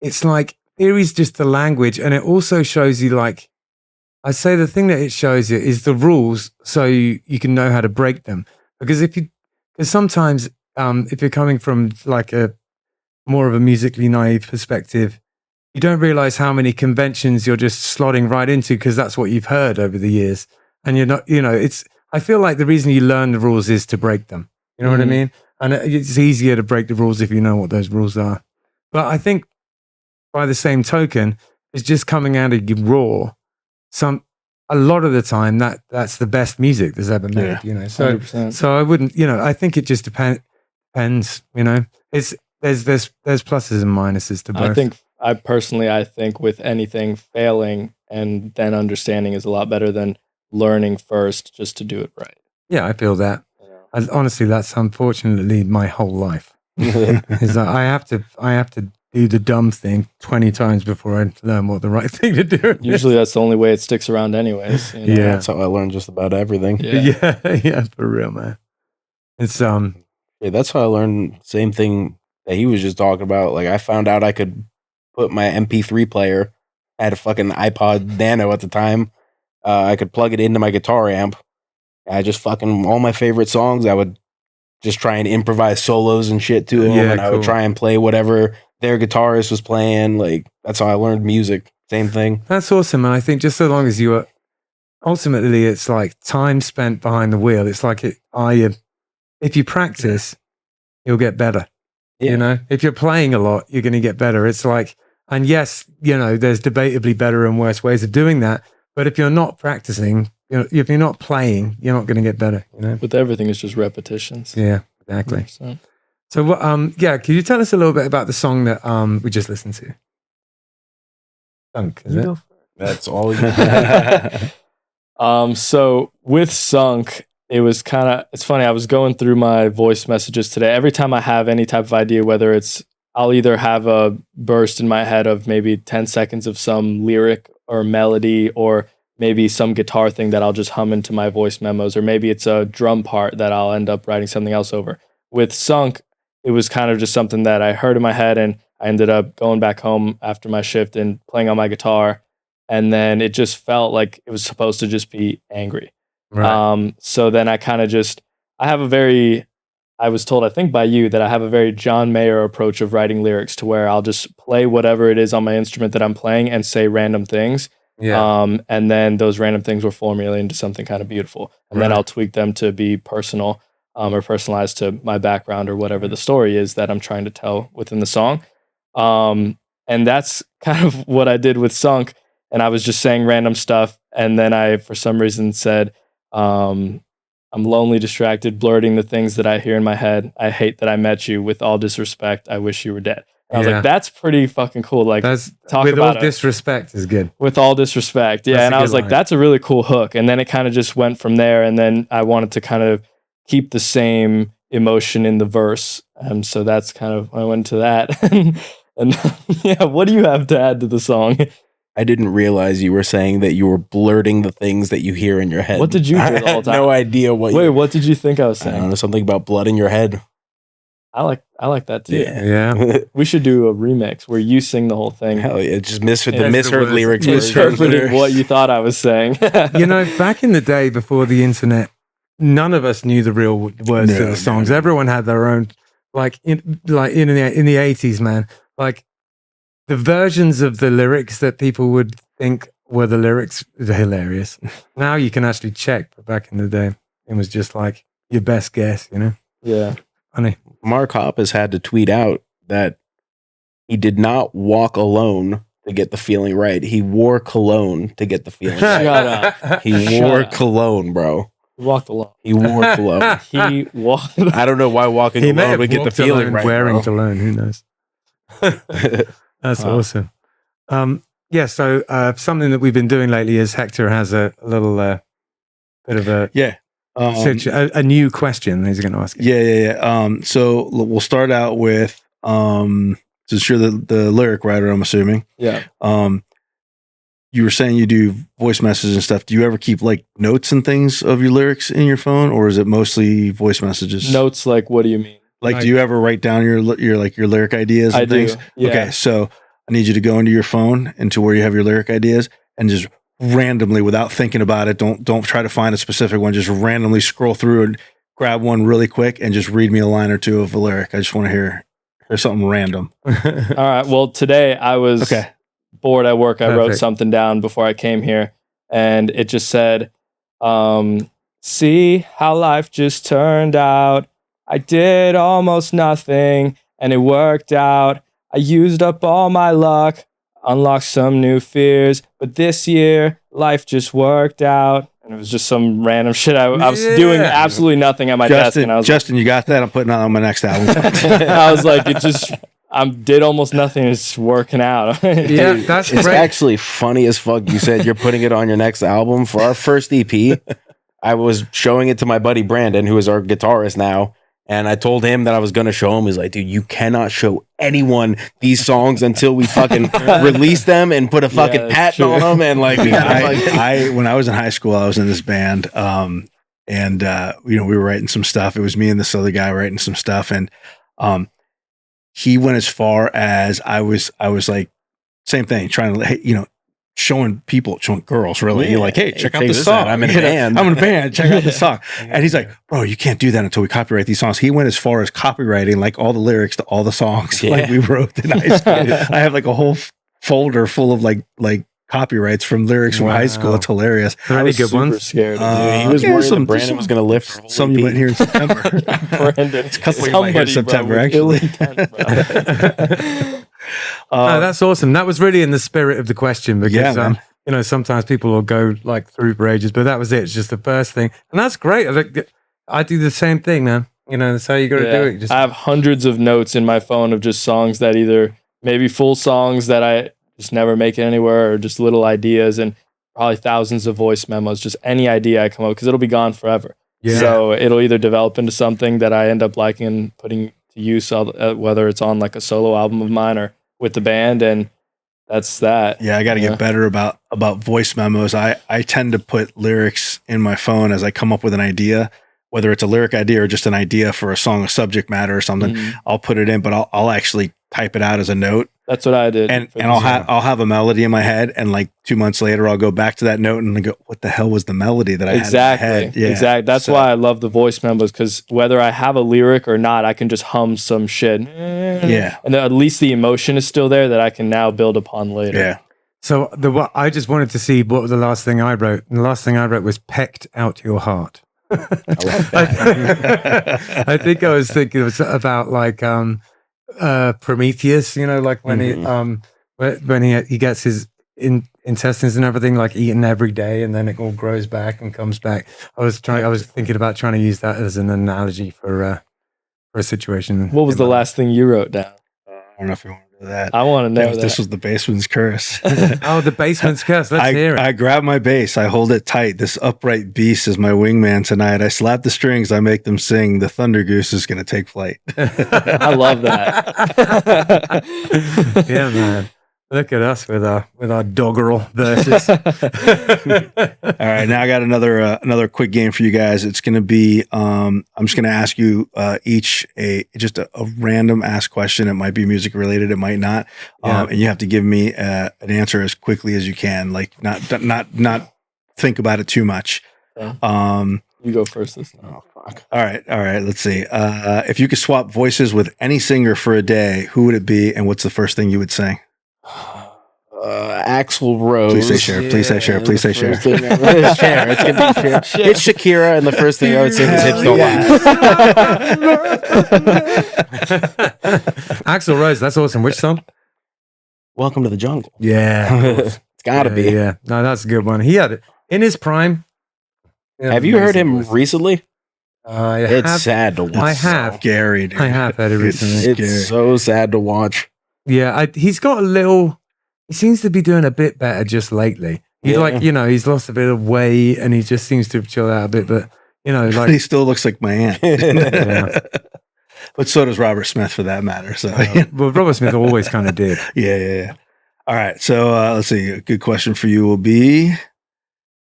it's like theory's just the language, and it also shows you, like, I'd say the thing that it shows you is the rules, so you can know how to break them. Because sometimes if you're coming from like a more of a musically naive perspective, you don't realize how many conventions you're just slotting right into because that's what you've heard over the years, and you're not, I feel like the reason you learn the rules is to break them. You know what I mean? And it's easier to break the rules if you know what those rules are. But I think by the same token, it's just coming out of you raw. A lot of the time that's the best music that's ever made, you know. So 100%. So I wouldn't, you know, I think it just depends, you know. There's pluses and minuses to both. I think with anything, failing and then understanding is a lot better than learning first just to do it right. Yeah, I feel that. Honestly, that's unfortunately my whole life. Is that I have to do the dumb thing 20 times before I learn what the right thing to do. Usually that's the only way it sticks around anyways. You know? Yeah, that's how I learned just about everything. Yeah, for real, man. It's yeah, that's how I learned. Same thing that he was just talking about. Like, I found out I could put my MP3 player. I had a fucking iPod Nano at the time. I could plug it into my guitar amp. I just fucking all my favorite songs. I would just try and improvise solos and shit to them, and I would try and play whatever their guitarist was playing. Like, that's how I learned music. Same thing. That's awesome. And I think just so long as you are, ultimately, it's like time spent behind the wheel. It's like if you practice, you'll get better. Yeah. You know, if you're playing a lot, you're going to get better. It's like, and yes, you know, there's debatably better and worse ways of doing that. But if you're not practicing, you know, if you're not playing, you're not going to get better. You know, with everything, it's just repetitions. Yeah, exactly. 100%. So, yeah, can you tell us a little bit about the song that we just listened to? Sunk, is it? That's all. So with Sunk, it was it's funny. I was going through my voice messages today. Every time I have any type of idea, whether I'll either have a burst in my head of maybe 10 seconds of some lyric or melody, or maybe some guitar thing that I'll just hum into my voice memos, or maybe it's a drum part that I'll end up writing something else over. With Sunk, it was kind of just something that I heard in my head, and I ended up going back home after my shift and playing on my guitar. And then it just felt like it was supposed to just be angry. Right. So then I was told, I think by you, that I have a very John Mayer approach of writing lyrics, to where I'll just play whatever it is on my instrument that I'm playing and say random things. Yeah. And then those random things will formulate into something kind of beautiful. And then I'll tweak them to be personal, or personalized to my background or whatever the story is that I'm trying to tell within the song. And that's kind of what I did with Sunk. And I was just saying random stuff. And then I, for some reason, said, I'm lonely, distracted, blurting the things that I hear in my head. I hate that I met you. With all disrespect, I wish you were dead. And I was like, that's pretty fucking cool. Like, talk with about all disrespect is good. With all disrespect. Yeah. And I was like, that's a really cool hook. And then it kind of just went from there. And then I wanted to kind of keep the same emotion in the verse. So that's kind of, I went to that. And yeah, what do you have to add to the song? I didn't realize you were saying that you were blurting the things that you hear in your head. What did you do the whole time? No idea what. Wait, what did you think I was saying? I don't know, something about blood in your head. I like that too. Yeah. We should do a remix where you sing the whole thing. Hell yeah, just misheard lyrics. Misinterpreted what you thought I was saying. You know, back in the day before the internet, none of us knew the real words to the songs. Everyone had their own, like in the 80s, man. Like, the versions of the lyrics that people would think were the lyrics are hilarious. Now you can actually check, but back in the day, it was just like your best guess, you know? Yeah. Funny. Mark Hoppus had to tweet out that he did not walk alone to get the feeling right. He wore cologne to get the feeling right. Shut up. He wore cologne, bro. He walked alone. He wore cologne. He walked. I don't know why walking alone would get the feeling right. Wearing cologne, who knows? That's awesome. Yeah, so something that we've been doing lately is Hector has a little bit of a a new question he's going to ask you. Yeah. So we'll start out with since you're the lyric writer, I'm assuming. Yeah. You were saying you do voice messages and stuff. Do you ever keep like notes and things of your lyrics in your phone, or is it mostly voice messages? Notes, like what do you mean? Like, do you ever write down your lyric ideas and things? I do. Yeah. Okay, so I need you to go into your phone, into where you have your lyric ideas, and just randomly, without thinking about it, don't try to find a specific one. Just randomly scroll through and grab one really quick, and just read me a line or two of a lyric. I just want to hear something random. All right. Well, today I was bored at work. I wrote something down before I came here, and it just said, "See how life just turned out. I did almost nothing, and it worked out. I used up all my luck, unlocked some new fears, but this year, life just worked out. And it was just some random shit. I was doing absolutely nothing at my desk. And I was Justin, you got that? I'm putting that on my next album. I was like, I did almost nothing. It's working out. Yeah, that's it's great. actually funny as fuck. You said you're putting it on your next album. For our first EP, I was showing it to my buddy Brandon, who is our guitarist now. And I told him that I was going to show him. He's like, dude, you cannot show anyone these songs until we fucking release them and put a fucking patent on them. And like, I when I was in high school, I was in this band. And we were writing some stuff. It was me and this other guy writing some stuff. And he went as far as I was like, same thing, trying to, showing girls really. You're like, hey, check out this song. I'm in a band. I'm in a band. Check out this song. And he's like, bro, you can't do that until we copyright these songs. He went as far as copywriting like all the lyrics to all the songs like we wrote in high school. I have like a whole folder full of like copyrights from lyrics from high school. It's hilarious. Any good ones? Scared. He was worried that Brandon was going to lift some you might hear in September. Brandon, it's a couple you might hear in September, actually. No, that's awesome. That was really in the spirit of the question because sometimes people will go like through for ages, but that was it. It's just the first thing, and that's great. I do the same thing, man. That's how you got to do it. I have hundreds of notes in my phone of just songs that either maybe full songs that I just never make it anywhere, or just little ideas, and probably thousands of voice memos. Just any idea I come up, because it'll be gone forever. Yeah. So it'll either develop into something that I end up liking and putting to use, whether it's on like a solo album of mine or with the band, and that's that. Yeah, I got to get better about voice memos. I tend to put lyrics in my phone as I come up with an idea, whether it's a lyric idea or just an idea for a song, a subject matter or something. I'll put it in, but I'll actually type it out as a note. That's what I did. And I'll have a melody in my head, and like 2 months later, I'll go back to that note and go, what the hell was the melody that I had in my head? Yeah, exactly. That's why I love the voice memos, because whether I have a lyric or not, I can just hum some shit. Yeah. And at least the emotion is still there that I can now build upon later. Yeah. So I just wanted to see what was the last thing I wrote. And the last thing I wrote was pecked out your heart. I like that. I think I was thinking it was about like Prometheus, like when he gets his intestines and everything like eaten every day, and then it all grows back and comes back. I was thinking about trying to use that as an analogy for a situation. What was the last thing you wrote down? I don't know if you want to do that. I want to know that. This was the baseman's curse. Oh, the baseman's curse. Let's hear it. I grab my bass. I hold it tight. This upright beast is my wingman tonight. I slap the strings. I make them sing. The thunder goose is going to take flight. I love that. Yeah, man. Look at us with our doggerel verses. All right, now I got another quick game for you guys. It's going to be I'm just going to ask you each a random ask question. It might be music related, it might not, and you have to give me an answer as quickly as you can. Like not think about it too much. Okay. You go first this time. Oh fuck! All right. Let's see. If you could swap voices with any singer for a day, who would it be, and what's the first thing you would sing? Axl Rose. Please say Cher. Please say Cher. Please say Cher. It's Cher. It's gonna be Cher. It's Shakira, and the first thing I would sing is "Hips Don't Lie." Axl Rose. That's awesome. Which song? Welcome to the Jungle. Yeah, it's gotta be. Yeah, no, that's a good one. He had it in his prime. Have you heard him recently? It's sad to watch. I have. Scary, dude. I have heard it recently. It's so sad to watch. Yeah, he's got a little. He seems to be doing a bit better just lately. He's like, he's lost a bit of weight, and he just seems to have chilled out a bit. But like he still looks like my aunt. Yeah. But so does Robert Smith, for that matter. So, well, Robert Smith always kind of did. Yeah. All right, so let's see. A good question for you will be: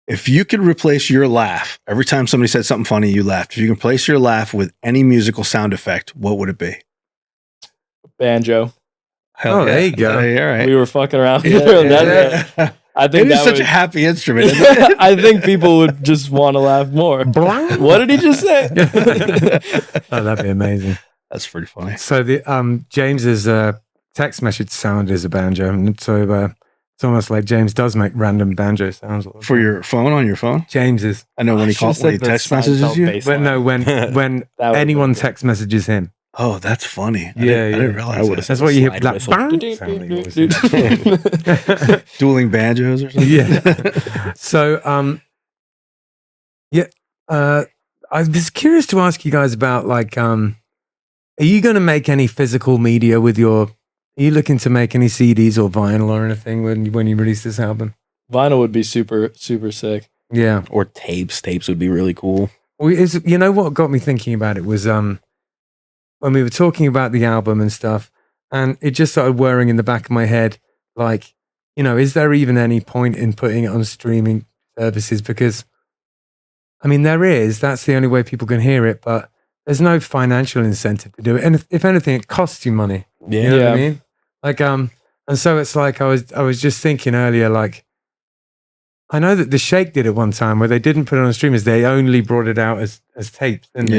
if you could replace your laugh every time somebody said something funny, you laughed. If you can replace your laugh with any musical sound effect, what would it be? Banjo. Hell there you go. Hey, all right. We were fucking around. Yeah. I think it is such a happy instrument. Isn't it? I think people would just want to laugh more. What did he just say? Oh, that'd be amazing. That's pretty funny. So the James's text message sound is a banjo, and so It's almost like James does make random banjo sounds. For your phone, on your phone? James's. I know when he text messages you. But no, when anyone text messages him. Oh, that's funny. I didn't realize that's what you hear. Like, dueling banjos or something. Yeah. So, I was curious to ask you guys about like, are you going to make any physical media with your? Are you looking to make any CDs or vinyl or anything when you release this album? Vinyl would be super sick. Yeah, or tapes. Tapes would be really cool. Well, you know what got me thinking about it was when we were talking about the album and stuff, and it just started whirring in the back of my head, like, you know, is there even any point in putting it on streaming services? Because, I mean, there is. That's the only way people can hear it, but there's no financial incentive to do it. And if anything, it costs you money. Yeah. You know what I mean? Like, and so it's like I was just thinking earlier, like, I know that the Shake did it one time where they didn't put it on streamers; they only brought it out as tapes. And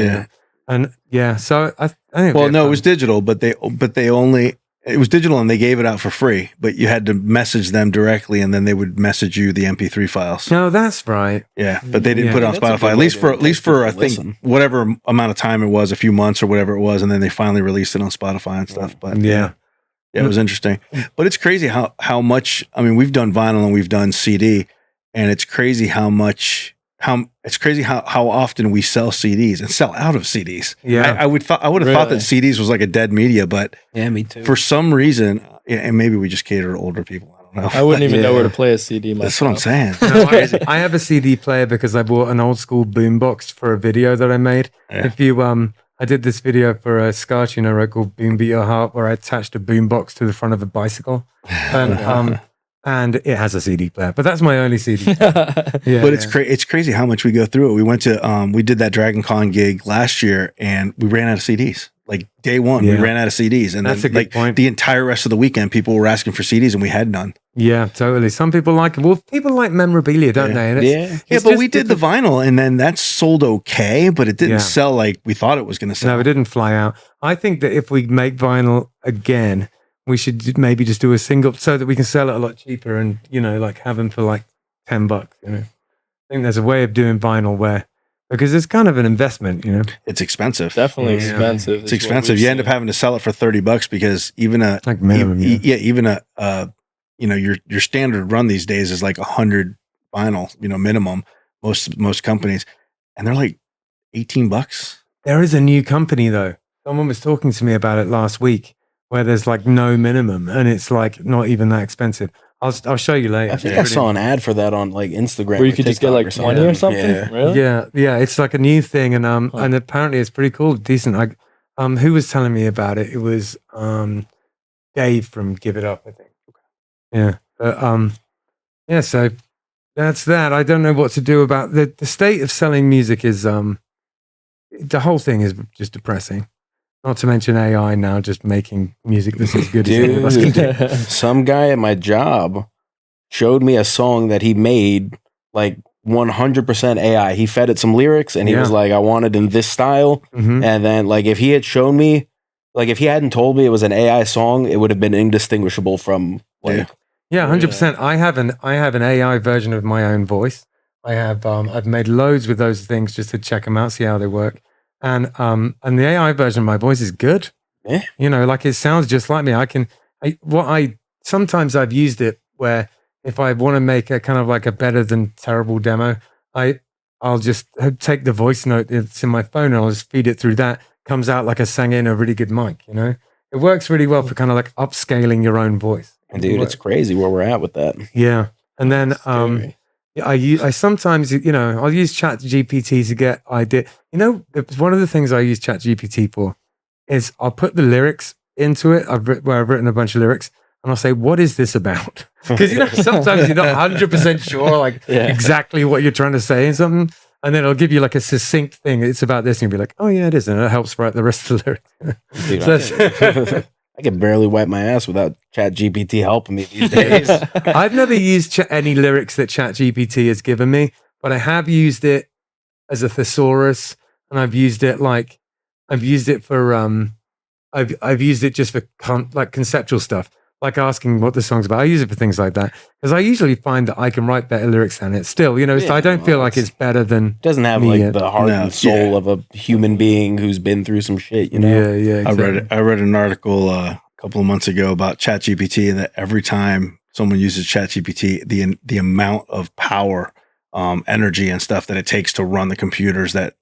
so I think. Well, no, it was digital, but it was digital and they gave it out for free, but you had to message them directly, and then they would message you the MP3 files. No, that's right. Yeah, but they didn't put it on Spotify. At least for I think whatever amount of time it was, a few months or whatever it was, and then they finally released it on Spotify and stuff. But yeah, it was interesting. But it's crazy how much. I mean, we've done vinyl and we've done CD, and it's crazy how often we sell CDs and sell out of CDs. Yeah, I would have thought that CDs was like a dead media, but yeah, me too. For some reason, and maybe we just cater to older people. I don't know. I wouldn't even know where to play a CD myself. That's what I'm saying. No, I have a CD player because I bought an old school boombox for a video that I made. Yeah. If you I did this video for a ska tune I wrote called Boom Beat Your Heart, where I attached a boombox to the front of a bicycle, and it has a CD player. But that's my only CD. It's crazy how much we go through it. We went to we did that Dragon Con gig last year, and we ran out of CDs. Like day one, we ran out of CDs, and that's then, a good point. The entire rest of the weekend, people were asking for CDs, and we had none. Yeah, totally. Some people like it. Well, people like memorabilia, don't they? And but we did the vinyl, and then that sold okay, but it didn't sell like we thought it was going to sell. No, it didn't fly out. I think that if we make vinyl again, we should maybe just do a single so that we can sell it a lot cheaper, and like have them for like $10. I think there's a way of doing vinyl because it's kind of an investment. It's expensive. Definitely expensive. It's expensive. You end up having to sell it for $30 because even your standard run these days is like 100 vinyl, minimum. Most companies, and they're like $18. There is a new company though. Someone was talking to me about it last week, where there's like no minimum, and it's like not even that expensive. I'll show you later. I think I saw an ad for that on like Instagram, where you could just get like 20 or something. Yeah. Really? Yeah. It's like a new thing, and and apparently it's pretty cool, decent. Who was telling me about it? It was Dave from Give It Up, I think. Yeah, but So that's that. I don't know what to do about the state of selling music. Is the whole thing is just depressing. Not to mention AI now just making music that's as good as any of us can do. Some guy at my job showed me a song that he made like 100% AI. He fed it some lyrics and he was like, I want it in this style. Mm-hmm. And then like if he had shown me, like if he hadn't told me it was an AI song, it would have been indistinguishable from like 100%. I have an AI version of my own voice. I have I've made loads with those things just to check them out, see how they work. And the AI version of my voice is good. Yeah. Like it sounds just like me. Sometimes I've used it where if I want to make a kind of like a better than terrible demo, I'll just take the voice note that's in my phone and I'll just feed it through that. Comes out like I sang in a really good mic, It works really well for kind of like upscaling your own voice. And dude, it's crazy where we're at with that. Yeah. And then I sometimes, I'll use ChatGPT to get idea. One of the things I use ChatGPT for is I'll put the lyrics into it. Where I've written a bunch of lyrics, and I'll say, "What is this about?" Because sometimes you're not 100% sure, exactly what you're trying to say in something, and then it'll give you like a succinct thing. It's about this, and you'll be like, "Oh yeah, it is," and it helps write the rest of the lyrics. Dude, I can barely wipe my ass without ChatGPT helping me these days. I've never used any lyrics that ChatGPT has given me, but I have used it as a thesaurus, and I've used it for I've used it just for conceptual stuff. like asking what the song's about. I use it for things like that because I usually find that I can write better lyrics than it. Still, I don't feel like it's better than. It doesn't have like the heart and soul of a human being who's been through some shit. Yeah. Exactly. I read an article a couple of months ago about ChatGPT, and that every time someone uses ChatGPT, the amount of power, energy, and stuff that it takes to run the computers that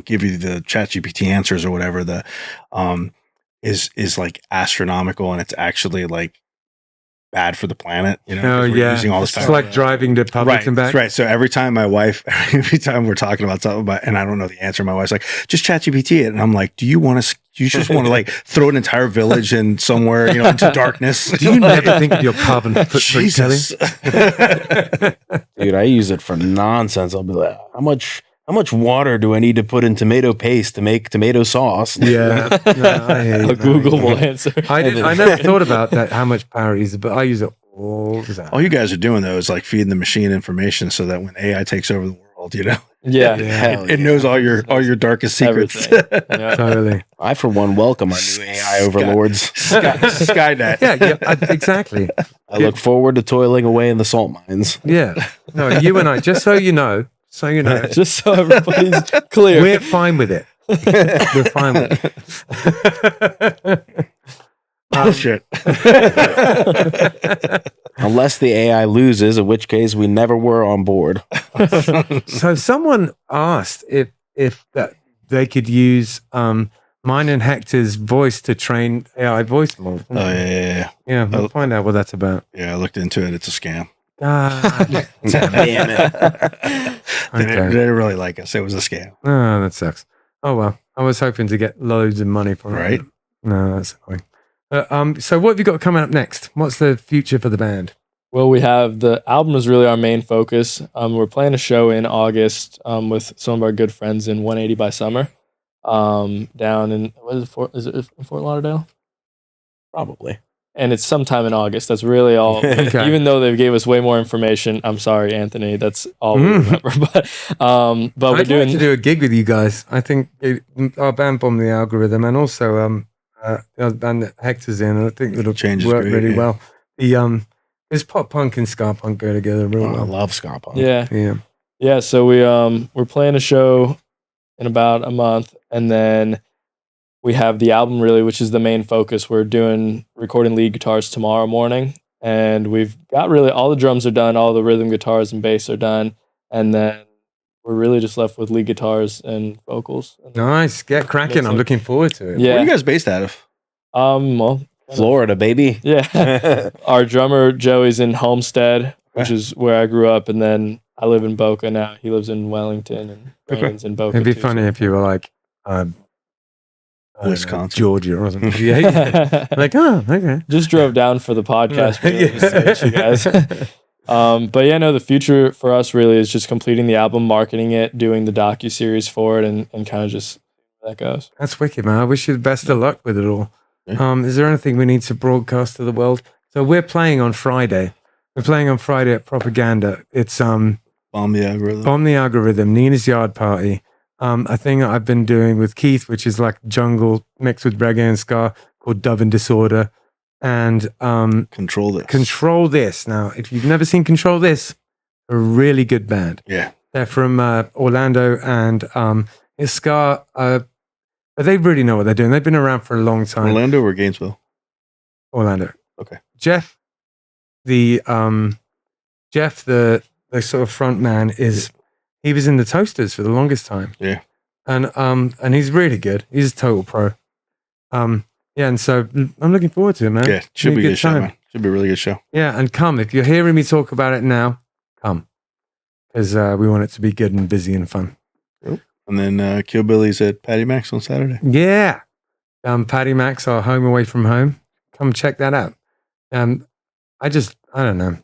give you the ChatGPT answers or whatever, is like astronomical, and it's actually like bad for the planet. Using all this power. It's like driving to Publix and back. Right. So every time we're talking about something about, and I don't know the answer, my wife's like, just ChatGPT it, and I'm like, do you just want to like throw an entire village in somewhere, into darkness? Do you never think of your carbon footprint, Kelly? Dude, I use it for nonsense. I'll be like, how much water do I need to put in tomato paste to make tomato sauce? Yeah. I hear you, Google will answer. I never thought about that, how much power it uses, but I use it all the time. All you guys are doing, though, is like feeding the machine information so that when AI takes over the world, it knows all your darkest secrets. Totally. I, for one, welcome our new AI overlords. Skynet. Yeah, exactly. I look forward to toiling away in the salt mines. Yeah. No, you and I, just so you know, just so everybody's clear, we're fine with it. We're fine with it. Shit. Unless the AI loses, in which case we never were on board. So someone asked if that they could use mine and Hector's voice to train AI voice models. Oh yeah. Yeah, we'll find out what that's about. Yeah, I looked into it. It's a scam. Damn it. They didn't really like us. It was a scam. Oh, that sucks. Oh well, I was hoping to get loads of money from it. Right? No, that's annoying. So what have you got coming up next? What's the future for the band? Well, we have the album is really our main focus. We're playing a show in August with some of our good friends in 180 by Summer, down in is it in Fort Lauderdale? Probably. And it's sometime in August. That's really all. Okay. Even though they gave us way more information, I'm sorry, Anthony. That's all we remember. But I'd like to do a gig with you guys. I think our band bombed the algorithm, and also the band that Hector's in. I think it'll work really well. There's pop punk and ska punk go together real well. I love ska punk. Yeah. So we're playing a show in about a month, and then we have the album really, which is the main focus. We're recording lead guitars tomorrow morning, and we've got really all the drums are done, all the rhythm guitars and bass are done, and then we're really just left with lead guitars and vocals. Nice, get cracking! I'm looking forward to it. Yeah. Where are you guys based out of? Well, Florida, baby. Yeah. Our drummer Joey's in Homestead, which is where I grew up, and then I live in Boca now. He lives in Wellington, and Brandon's in Boca. It'd be funny if you were like Wisconsin, Georgia, or something. Yeah. Like, oh, okay. Just drove down for the podcast. Just to meet you guys. But yeah, no, the future for us really is just completing the album, marketing it, doing the docuseries for it, and kind of just that goes. That's wicked, man. I wish you the best of luck with it all. Is there anything we need to broadcast to the world? So we're playing on Friday. We're playing on Friday at Propaganda. It's Bomb the Algorithm. Bomb the Algorithm, Nina's Yard Party. A thing that I've been doing with Keith, which is like jungle mixed with reggae and ska, called Dove and Disorder. And Control This. Control This. Now, if you've never seen Control This, a really good band. Yeah. They're from Orlando, and it's ska. But they really know what they're doing. They've been around for a long time. Orlando or Gainesville? Orlando. Okay. Jeff, the sort of front man he was in the Toasters for the longest time. Yeah. And he's really good. He's a total pro. And so I'm looking forward to it, man. Yeah, should be a good show, man. Should be a really good show. Yeah, and come. If you're hearing me talk about it now, come. Because we want it to be good and busy and fun. Yep. And then Kill Billy's at Patty Mac's on Saturday. Yeah. Patty Mac's, our home away from home. Come check that out. I don't know.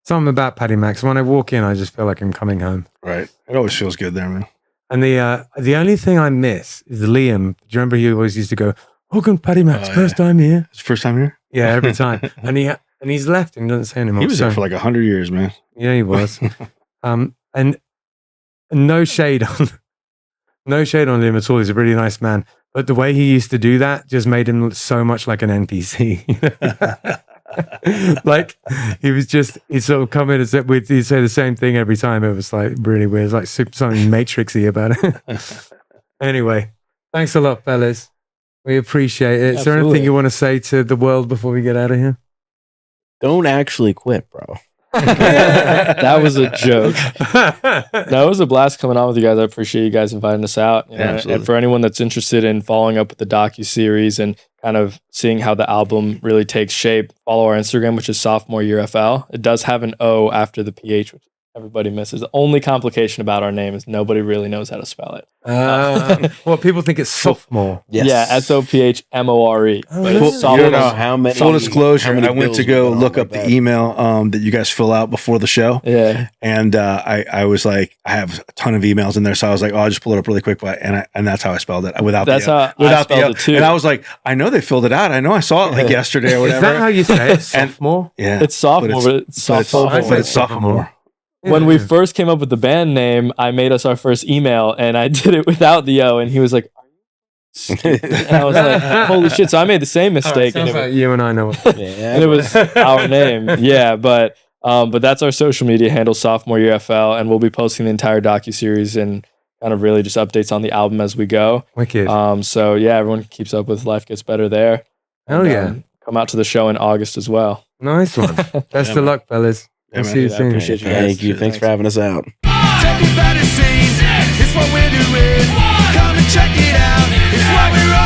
Something about Patty Mac's. When I walk in, I just feel like I'm coming home. Right. It always feels good there, man. And the only thing I miss is Liam. Do you remember he always used to go, "Welcome, Patty Mac's, first time here." It's first time here? Yeah, every time. and he's left and doesn't say anymore. He was there for like 100 years, man. Yeah, he was. And no shade No shade on him at all. He's a really nice man. But the way he used to do that just made him look so much like an NPC. Like he'd sort of come in and he'd say the same thing every time. It was like really weird. It was like something matrixy about it. Anyway, thanks a lot, fellas. We appreciate it. Is there anything you want to say to the world before we get out of here? Don't actually quit, bro. That was a joke. That was a blast coming on with you guys. I appreciate you guys inviting us out. And for anyone that's interested in following up with the docu-series and kind of seeing how the album really takes shape, follow our Instagram, which is Sophomore Year FL. It does have an O after the PH, which everybody misses. The only complication about our name is nobody really knows how to spell it. Well, people think it's sophomore. Yes. Yeah, SOPHMORE. But it's sophomore. Full disclosure, I went to go look up the email that you guys fill out before the show. Yeah. And I was like, I have a ton of emails in there. So I was like, oh, I'll just pull it up really quick. And that's how I spelled it. That's how I spelled it too. And I was like, I know they filled it out. I know I saw it like yesterday or whatever. Is that how you say it? Sophomore? Yeah. It's sophomore, but it's sophomore. When we first came up with the band name, I made us our first email and I did it without the O, and he was like, and I was like, holy shit. So I made the same mistake. Sounds like you and I know. And it was our name. Yeah. But that's our social media handle, Sophomore Year FL, and we'll be posting the entire docuseries and kind of really just updates on the album as we go. Wicked. So yeah, everyone keeps up with Life Gets Better there. Hell yeah. Come out to the show in August as well. Nice one. Best of luck, fellas. Yeah, see you soon. Appreciate you guys. Thank you. Thanks for having us out. Take a better scene. It's what we're doing. Come and check it out. It's what we're all